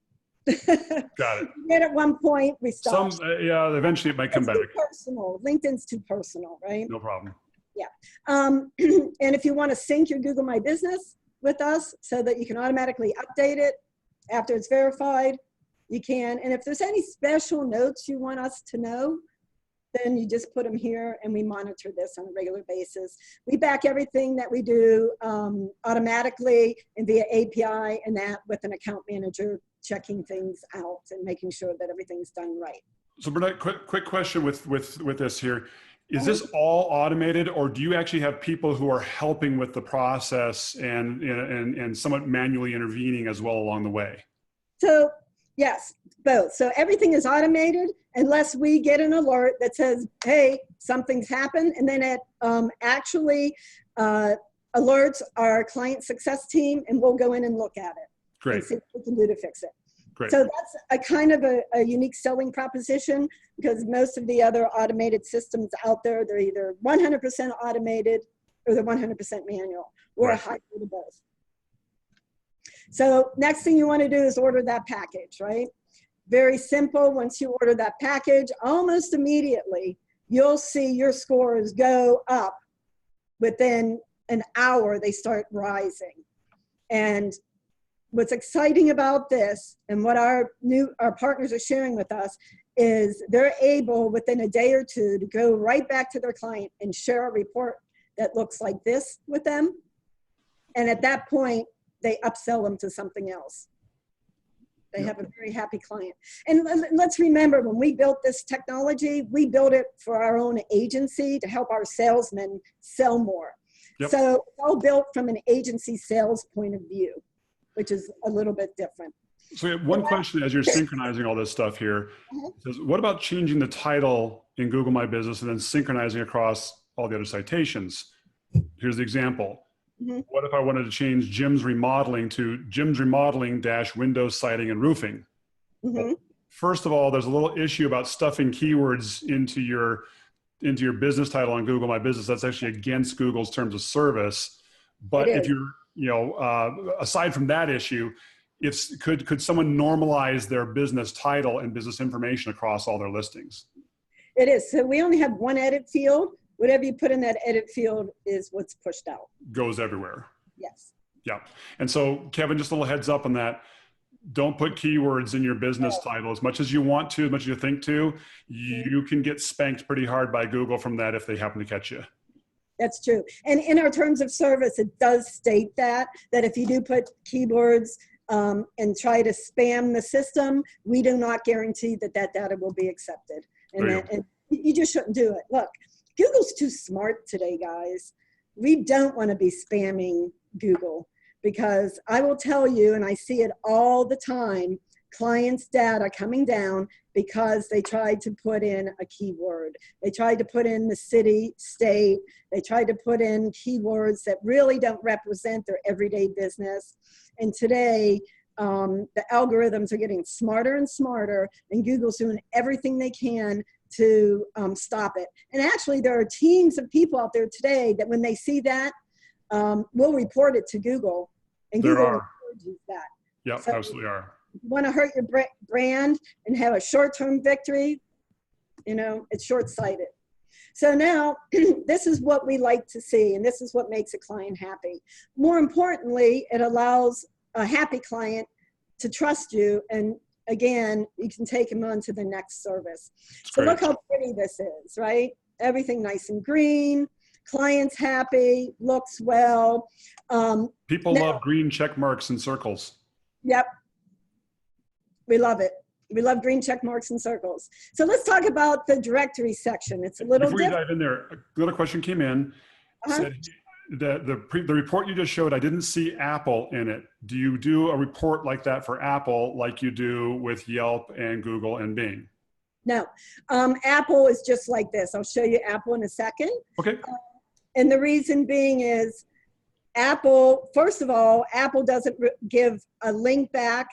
Speaker 1: Got it.
Speaker 2: We did at one point, we stopped.
Speaker 1: Yeah, eventually it might come back.
Speaker 2: Too personal. LinkedIn's too personal, right?
Speaker 1: No problem.
Speaker 2: Yeah. And if you want to sync your Google My Business with us so that you can automatically update it after it's verified, you can. And if there's any special notes you want us to know, then you just put them here and we monitor this on a regular basis. We back everything that we do automatically and via API, and that with an account manager checking things out and making sure that everything's done right.
Speaker 1: So Bernadette, quick question with this here. Is this all automated, or do you actually have people who are helping with the process and somewhat manually intervening as well along the way? So
Speaker 2: yes, both. So everything is automated unless we get an alert that says, hey, something's happened. And then it actually alerts our client success team, and we'll go in and look at it.
Speaker 1: Great.
Speaker 2: And see what we can do to fix it.
Speaker 1: Great.
Speaker 2: So that's a kind of a unique selling proposition, because most of the other automated systems out there, they're either 100% automated or they're 100% manual, or a hybrid of both. So next thing you want to do is order that package, right? Very simple. Once you order that package, almost immediately, you'll see your scores go up. Within an hour, they start rising. And what's exciting about this, and what our partners are sharing with us, is they're able within a day or two to go right back to their client and share a report that looks like this with them. And at that point, they upsell them to something else. They have a very happy client. And let's remember, when we built this technology, we built it for our own agency to help our salesmen sell more. Yep. So it's all built from an agency sales point of view, which is a little bit different.
Speaker 1: So we have one question as you're synchronizing all this stuff here. Says, what about changing the title in Google My Business and then synchronizing across all the other citations? Here's the example. What if I wanted to change Jim's Remodeling to Jim's Remodeling - Windows Siding and Roofing? Well, first of all, there's a little issue about stuffing keywords into your business title on Google My Business. That's actually against Google's terms of service. But if you're, aside from that issue, could someone normalize their business title and business information across all their listings?
Speaker 2: It is. So we only have one edit field. Whatever you put in that edit field is what's pushed out.
Speaker 1: Goes everywhere.
Speaker 2: Yes.
Speaker 1: Yeah. And so, Kevin, just a little heads up on that. Don't put keywords in your business title as much as you want to, as much as you think to. You can get spanked pretty hard by Google from that if they happen to catch you.
Speaker 2: That's true. And in our terms of service, it does state that if you do put keywords and try to spam the system, we do not guarantee that data will be accepted. And you just shouldn't do it. Look, Google's too smart today, guys. We don't want to be spamming Google, because I will tell you, and I see it all the time, clients' data coming down because they tried to put in a keyword. They tried to put in the city, state. They tried to put in keywords that really don't represent their everyday business. And today, the algorithms are getting smarter and smarter, and Google's doing everything they can to stop it. And actually, there are teams of people out there today that when they see that, will report it to Google, and
Speaker 1: There
Speaker 2: Google
Speaker 1: are.
Speaker 2: encourages that.
Speaker 1: Yep,
Speaker 2: So,
Speaker 1: absolutely are.
Speaker 2: if you want to hurt your brand and have a short-term victory, you know, it's short-sighted. So now, this is what we like to see, and this is what makes a client happy. More importantly, it allows a happy client to trust you, and again, you can take them on to the next service. So look how pretty this is, right? Everything nice and green, client's happy, looks well.
Speaker 1: People love green check marks and circles.
Speaker 2: Yep. We love it. We love green check marks and circles. So let's talk about the directory section. It's a little
Speaker 1: Before you
Speaker 2: different.
Speaker 1: dive in there, another question came in. Said the report you just showed, I didn't see Apple in it. Do you do a report like that for Apple like you do with Yelp and Google and Bing?
Speaker 2: No. Apple is just like this. I'll show you Apple in a second.
Speaker 1: Okay.
Speaker 2: And the reason being is Apple, first of all, Apple doesn't give a link back.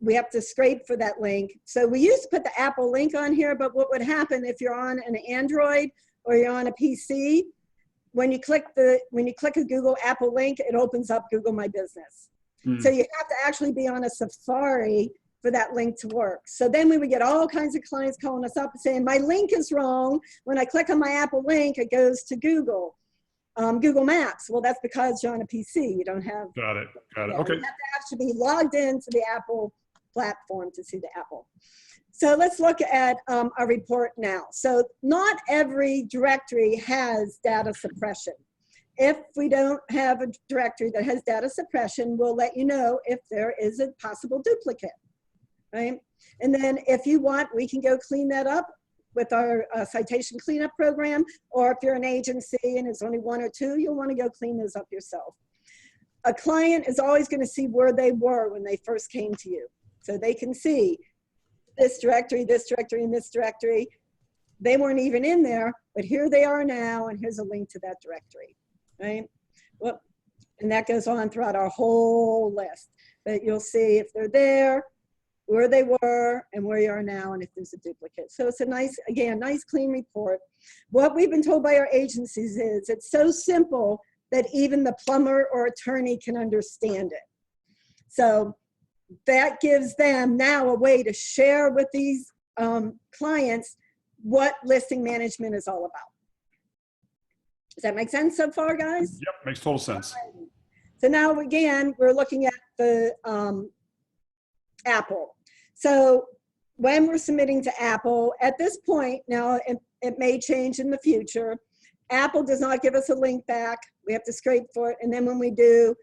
Speaker 2: We have to scrape for that link. So we used to put the Apple link on here, but what would happen if you're on an Android or you're on a PC, when you click a Google Apple link, it opens up Google My Business. So you have to actually be on a Safari for that link to work. So then we would get all kinds of clients calling us up and saying, my link is wrong. When I click on my Apple link, it goes to Google. Google Maps. Well, that's because you're on a PC. You don't have.
Speaker 1: Got it. Okay.
Speaker 2: You have to actually be logged into the Apple platform to see the Apple. So let's look at a report now. So not every directory has data suppression. If we don't have a directory that has data suppression, we'll let you know if there is a possible duplicate, right? And then if you want, we can go clean that up with our citation cleanup program, or if you're an agency and it's only one or two, you'll want to go clean those up yourself. A client is always going to see where they were when they first came to you. So they can see this directory, and this directory. They weren't even in there, but here they are now, and here's a link to that directory, right? Well, and that goes on throughout our whole list. But you'll see if they're there, where they were, and where you are now, and if there's a duplicate. So it's a nice, again, nice clean report. What we've been told by our agencies is it's so simple that even the plumber or attorney can understand it. So that gives them now a way to share with these clients what listing management is all about. Does that make sense so far, guys?
Speaker 1: Yep, makes total sense.
Speaker 2: So now again, we're looking at the Apple. So when we're submitting to Apple, at this point, now it may change in the future, Apple does not give us a link back. We have to scrape for it. And then when we do,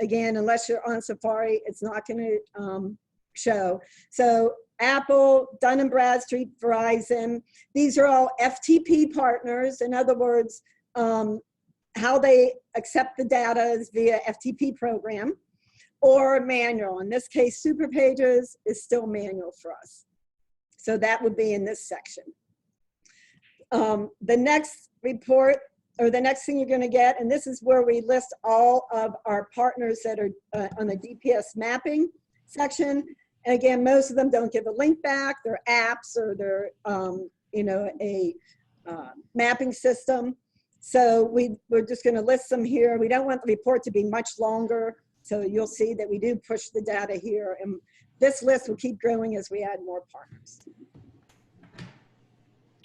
Speaker 2: again, unless you're on Safari, it's not going to show. So Apple, Dun & Bradstreet, Verizon, these are all FTP partners. In other words, how they accept the data is via FTP program or manual. In this case, Superpages is still manual for us. So that would be in this section. The next report, or the next thing you're going to get, and this is where we list all of our partners that are on the DPS mapping section. And again, most of them don't give a link back. They're apps or they're, you know, a mapping system. So we're just going to list them here. We don't want the report to be much longer. So you'll see that we do push the data here. And this list will keep growing as we add more partners.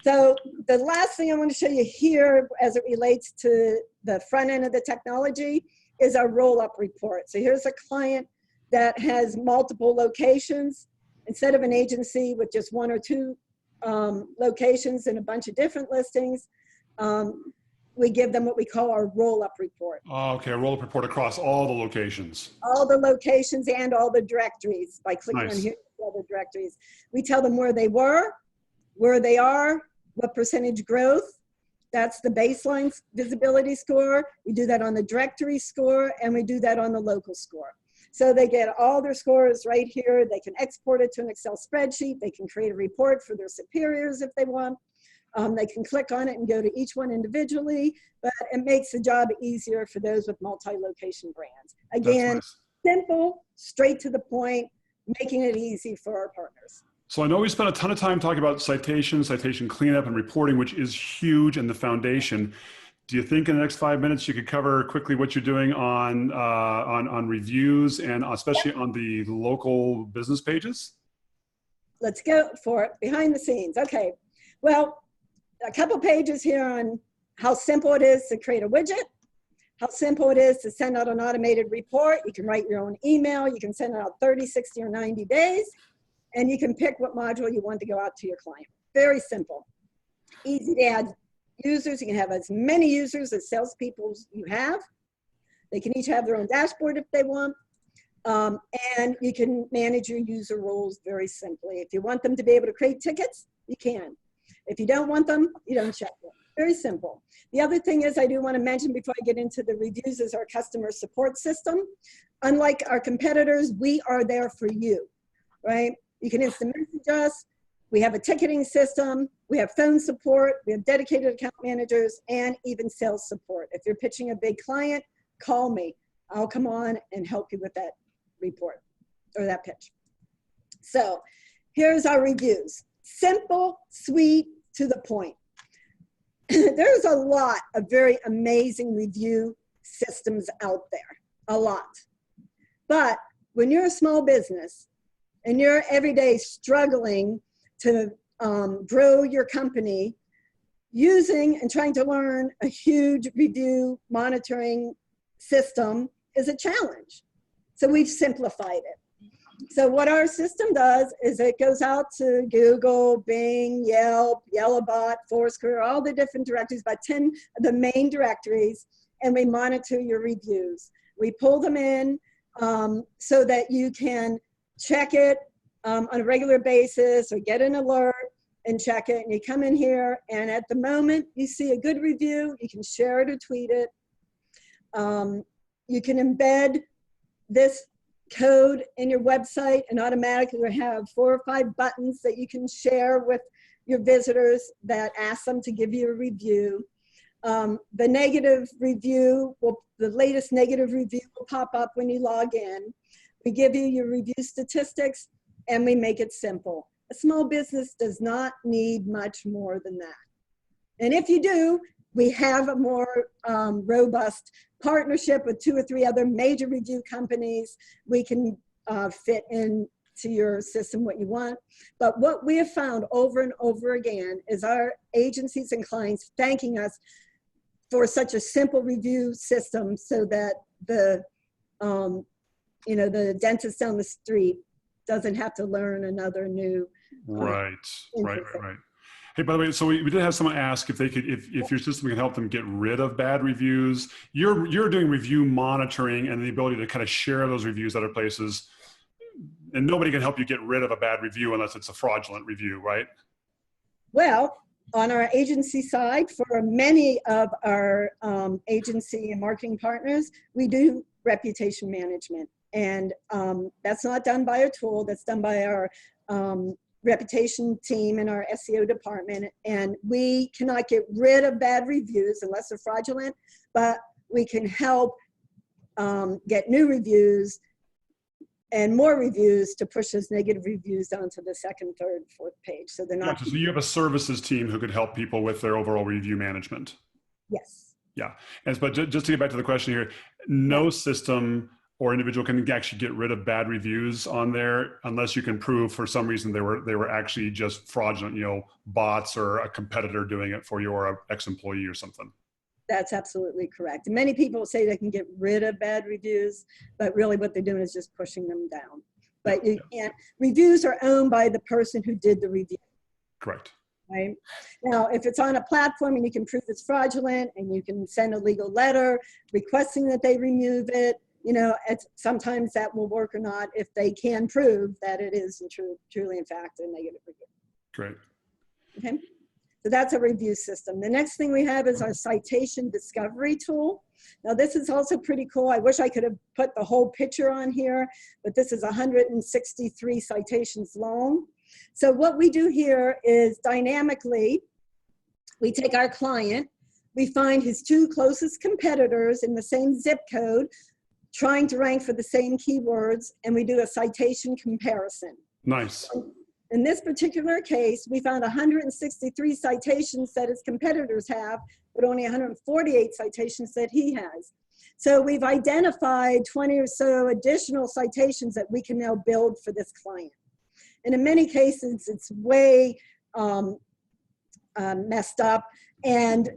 Speaker 2: So the last thing I want to show you here as it relates to the front end of the technology is our roll-up report. So here's a client that has multiple locations. Instead of an agency with just one or two locations and a bunch of different listings, we give them what we call our roll-up report.
Speaker 1: Oh, okay, a roll-up report across all the locations.
Speaker 2: All the locations and all the directories by clicking on here, all the directories. We tell them where they were, where they are, what percentage growth. That's the baseline visibility score. We do that on the directory score, and we do that on the local score. So they get all their scores right here. They can export it to an Excel spreadsheet. They can create a report for their superiors if they want. They can click on it and go to each one individually, but it makes the job easier for those with multi-location brands. Again,
Speaker 1: nice.
Speaker 2: Simple, straight to the point, making it easy for our partners.
Speaker 1: So I know we spent a ton of time talking about citation cleanup and reporting, which is huge and the foundation. Do you think in the next 5 minutes you could cover quickly what you're doing on reviews and especially on the local business pages?
Speaker 2: Let's go for it. Behind the scenes. Okay. Well, a couple pages here on how simple it is to create a widget, how simple it is to send out an automated report. You can write your own email. You can send it out 30, 60, or 90 days, and you can pick what module you want to go out to your client. Very simple. Easy to add users. You can have as many users as salespeople you have. They can each have their own dashboard if they want. And you can manage your user roles very simply. If you want them to be able to create tickets, you can. If you don't want them, you don't check them. Very simple. The other thing is I do want to mention before I get into the reviews is our customer support system. Unlike our competitors, we are there for you, right? You can instant message us. We have a ticketing system. We have phone support. We have dedicated account managers and even sales support. If you're pitching a big client, call me. I'll come on and help you with that report or that pitch. So here's our reviews. Simple, sweet, to the point. There's a lot of very amazing review systems out there, a lot. But when you're a small business and you're every day struggling to grow your company, using and trying to learn a huge review monitoring system is a challenge. So we've simplified it. So what our system does is it goes out to Google, Bing, Yelp, Yellowbot, Foursquare, all the different directories, about 10 of the main directories, and we monitor your reviews. We pull them in so that you can check it on a regular basis or get an alert and check it. And you come in here, and at the moment you see a good review, you can share it or tweet it. You can embed this code in your website and automatically have 4 or 5 buttons that you can share with your visitors that ask them to give you a review. The negative review, the latest negative review will pop up when you log in. We give you your review statistics and we make it simple. A small business does not need much more than that. And if you do, we have a more robust partnership with 2 or 3 other major review companies. We can fit into your system what you want. But what we have found over and over again is our agencies and clients thanking us for such a simple review system so that the, the dentist down the street doesn't have to learn another new.
Speaker 1: Right. Hey, by the way, so we did have someone ask if they could, if your system can help them get rid of bad reviews. You're doing review monitoring and the ability to kind of share those reviews other places. And nobody can help you get rid of a bad review unless it's a fraudulent review, right?
Speaker 2: Well, on our agency side, for many of our agency and marketing partners, we do reputation management. And that's not done by a tool, that's done by our reputation team in our SEO department. And we cannot get rid of bad reviews unless they're fraudulent, but we can help get new reviews and more reviews to push those negative reviews down to the 2nd, 3rd, 4th page. So they're not.
Speaker 1: Gotcha. So you have a services team who could help people with their overall review management.
Speaker 2: Yes.
Speaker 1: Yeah. But just to get back to the question here, no system or individual can actually get rid of bad reviews on there unless you can prove for some reason they were actually just fraudulent, bots or a competitor doing it for you or an ex-employee or something.
Speaker 2: That's absolutely correct. And many people say they can get rid of bad reviews, but really what they're doing is just pushing them down. But you can't. Reviews are owned by the person who did the review. Correct. Right? Now, if it's on a platform and you can prove it's fraudulent and you can send a legal letter requesting that they remove it, sometimes that will work or not if they can prove that it is truly, in fact, a negative review.
Speaker 1: Great.
Speaker 2: Okay. So that's a review system. The next thing we have is our Citation Discovery tool. Now this is also pretty cool. I wish I could have put the whole picture on here, but this is 163 citations long. So what we do here is dynamically, we take our client, we find his 2 closest competitors in the same zip code, trying to rank for the same keywords, and we do a citation comparison.
Speaker 1: Nice.
Speaker 2: In this particular case, we found 163 citations that his competitors have, but only 148 citations that he has. So we've identified 20 or so additional citations that we can now build for this client. And in many cases, it's way messed up, and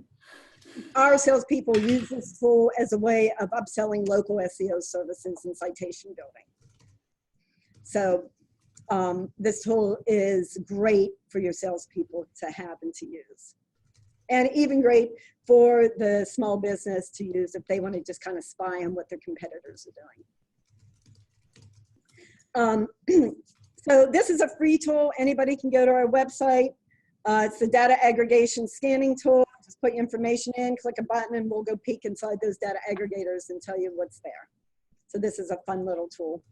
Speaker 2: our salespeople use this tool as a way of upselling local SEO services and citation building. So this tool is great for your salespeople to have and to use. And even great for the small business to use if they want to just kind of spy on what their competitors are doing. So this is a free tool. Anybody can go to our website. It's the data aggregation scanning tool. Just put your information in, click a button, and we'll go peek inside those data aggregators and tell you what's there. So this is a fun little tool.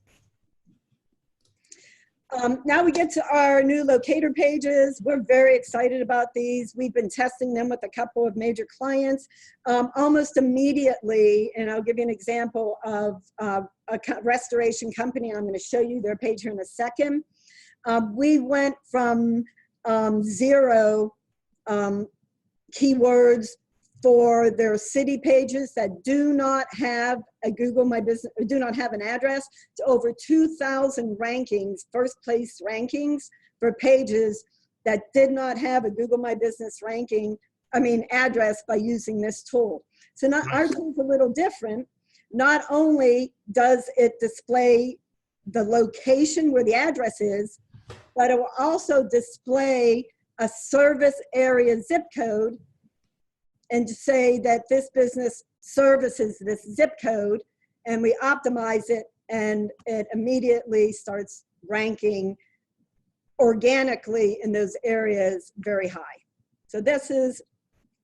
Speaker 2: Now we get to our new locator pages. We're very excited about these. We've been testing them with a couple of major clients. Almost immediately, and I'll give you an example of a restoration company. I'm going to show you their page here in a second. We went from 0 keywords for their city pages that do not have a Google My Business, do not have an address, to over 2,000 rankings, first place rankings for pages that did not have a Google My Business address by using this tool. So now our tool's a little different. Not only does it display the location where the address is, but it will also display a service area zip code and to say that this business services this zip code, and we optimize it, and it immediately starts ranking organically in those areas very high. So this is,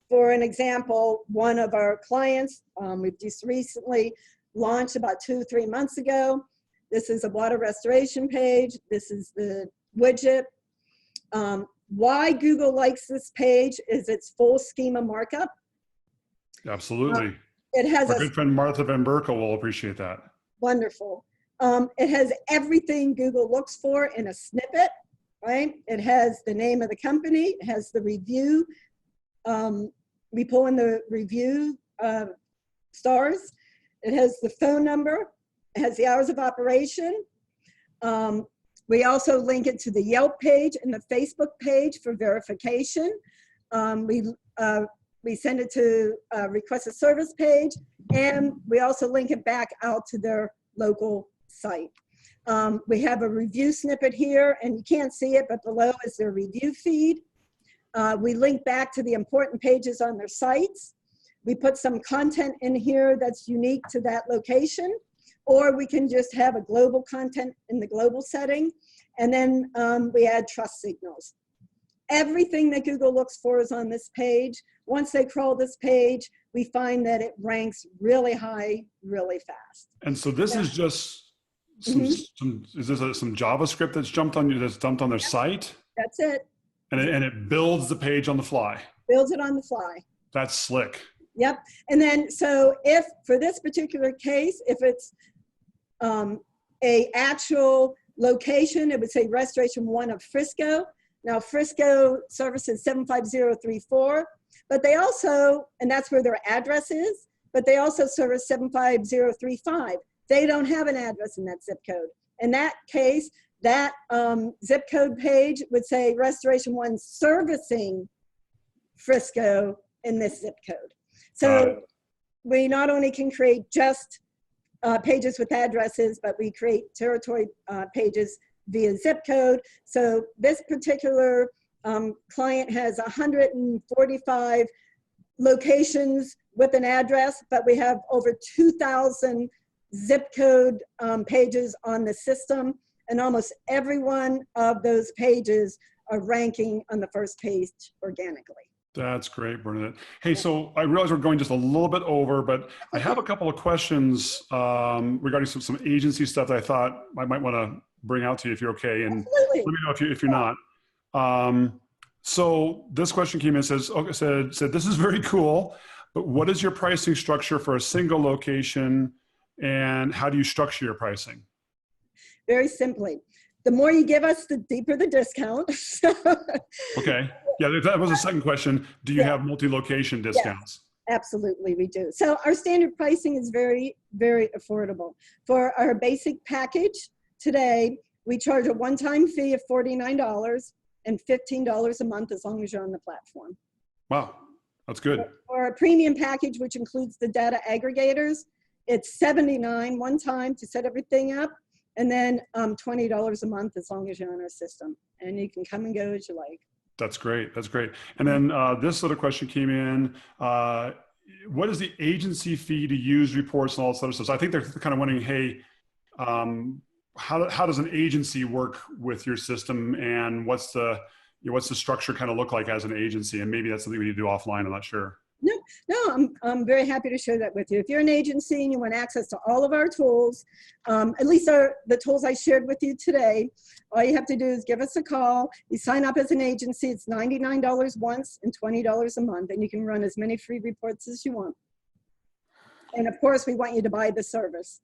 Speaker 2: for an example, one of our clients. We've just recently launched about 2-3 months ago. This is a water restoration page. This is the widget. Why Google likes this page is its full schema markup.
Speaker 1: Absolutely.
Speaker 2: It has
Speaker 1: Our good friend Martha Van Berkel will appreciate that.
Speaker 2: Wonderful. It has everything Google looks for in a snippet, right? It has the name of the company. It has the review. We pull in the review stars. It has the phone number. It has the hours of operation. We also link it to the Yelp page and the Facebook page for verification. We send it to request a service page, and we also link it back out to their local site. We have a review snippet here, and you can't see it, but below is their review feed. We link back to the important pages on their sites. We put some content in here that's unique to that location, or we can just have a global content in the global setting. And then we add trust signals. Everything that Google looks for is on this page. Once they crawl this page, we find that it ranks really high, really fast.
Speaker 1: And so this is just is this some JavaScript that's dumped on their site?
Speaker 2: That's it.
Speaker 1: And it builds the page on the fly.
Speaker 2: Builds it on the fly.
Speaker 1: That's slick.
Speaker 2: Yep. And then, so if for this particular case, if it's a actual location, it would say Restoration 1 of Frisco. Now Frisco services 75034, but they also, and that's where their address is, but they also service 75035. They don't have an address in that zip code. In that case, that zip code page would say Restoration 1 servicing Frisco in this zip code. So we not only can create just pages with addresses, but we create territory pages via zip code. So this particular client has 145 locations with an address, but we have over 2,000 zip code pages on the system, and almost every one of those pages are ranking on the first page organically.
Speaker 1: That's great, Bernadette. Hey, so I realize we're going just a little bit over, but I have a couple of questions regarding some agency stuff that I thought I might want to bring out to you if you're okay, and
Speaker 2: Absolutely.
Speaker 1: let me know if you're not. So this question came in, says, okay, said this is very cool, but what is your pricing structure for a single location, and how do you structure your pricing?
Speaker 2: Very simply, the more you give us, the deeper the discount.
Speaker 1: Okay. Yeah, that was the second question. Do you have multi-location discounts?
Speaker 2: Yes, absolutely, we do. So our standard pricing is very, very affordable. For our basic package today, we charge a one-time fee of $49 and $15 a month as long as you're on the platform.
Speaker 1: Wow, that's good.
Speaker 2: For our premium package, which includes the data aggregators, it's $79 one time to set everything up, and then $20 a month as long as you're on our system. And you can come and go as you like.
Speaker 1: That's great. That's great. And then this other question came in. What is the agency fee to use reports and all this other stuff? So I think they're kind of wondering, hey, how does an agency work with your system, and what's the structure kind of look like as an agency? And maybe that's something we need to do offline. I'm not sure.
Speaker 2: No, I'm very happy to share that with you. If you're an agency and you want access to all of our tools, at least the tools I shared with you today, all you have to do is give us a call. You sign up as an agency. It's $99 once and $20 a month, and you can run as many free reports as you want. And of course, we want you to buy the service.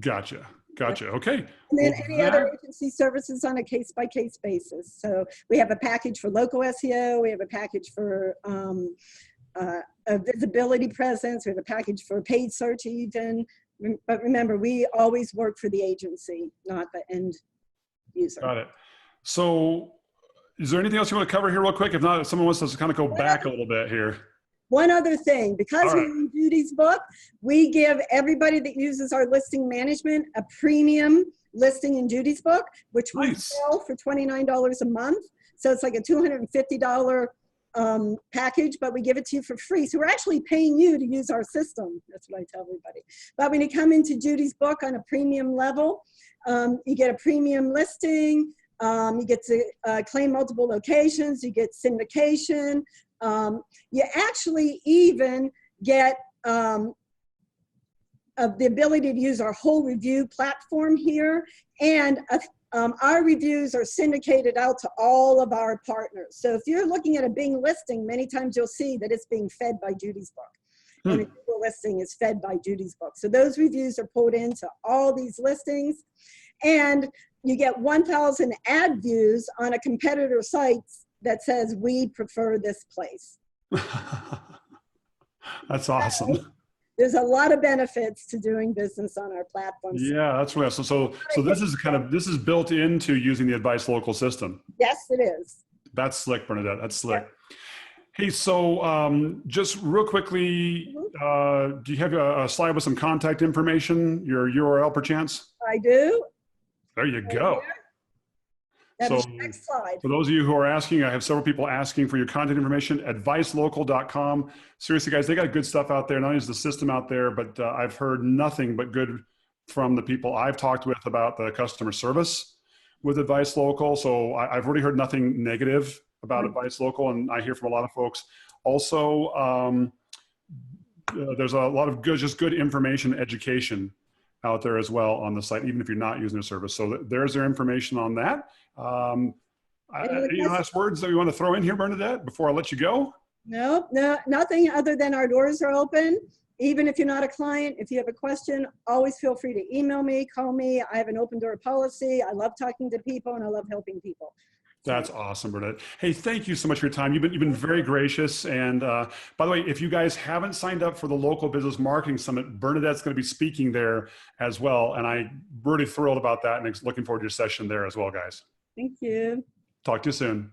Speaker 1: Gotcha. Okay.
Speaker 2: And then any other agency services on a case-by-case basis. So we have a package for local SEO. We have a package for a visibility presence. We have a package for paid search even. But remember, we always work for the agency, not the end user.
Speaker 1: Got it. So is there anything else you want to cover here real quick? If not, if someone wants us to kind of go back a little bit here.
Speaker 2: One other thing, because we're in Judy's book, we give everybody that uses our listing management a premium listing in Judy's book, which we sell for $29 a month. So it's like a $250 package, but we give it to you for free. So we're actually paying you to use our system. That's what I tell everybody. But when you come into Judy's book on a premium level, you get a premium listing. You get to claim multiple locations. You get syndication. You actually even get the ability to use our whole review platform here, and our reviews are syndicated out to all of our partners. So if you're looking at a Bing listing, many times you'll see that it's being fed by Judy's book. And a Google listing is fed by Judy's book. So those reviews are pulled into all these listings, and you get 1,000 ad views on a competitor site that says, we prefer this place. That's
Speaker 1: awesome.
Speaker 2: So there's a lot of benefits to doing business on our platform.
Speaker 1: Yeah, that's right. So this is built into using the AdviceLocal system.
Speaker 2: Yes, it is.
Speaker 1: That's slick, Bernadette. That's slick. Yeah. Hey, so just real quickly, do you have a slide with some contact information, your URL perchance?
Speaker 2: I do.
Speaker 1: There you go.
Speaker 2: So next slide.
Speaker 1: For those of you who are asking, I have several people asking for your contact information, advicelocal.com. Seriously, guys, they got good stuff out there. Not only is the system out there, but I've heard nothing but good from the people I've talked with about the customer service with AdviceLocal. So I've already heard nothing negative about AdviceLocal, and I hear from a lot of folks. Also, there's a lot of good information, education out there as well on the site, even if you're not using their service. So there's their information on that. Any last words that we want to throw in here, Bernadette, before I let you go?
Speaker 2: No, nothing other than our doors are open. Even if you're not a client, if you have a question, always feel free to email me, call me. I have an open door policy. I love talking to people, and I love helping people.
Speaker 1: That's awesome, Bernadette. Hey, thank you so much for your time. You've been very gracious. And by the way, if you guys haven't signed up for the Local Business Marketing Summit, Bernadette's going to be speaking there as well. And I'm really thrilled about that, and looking forward to your session there as well, guys.
Speaker 2: Thank you.
Speaker 1: Talk to you soon.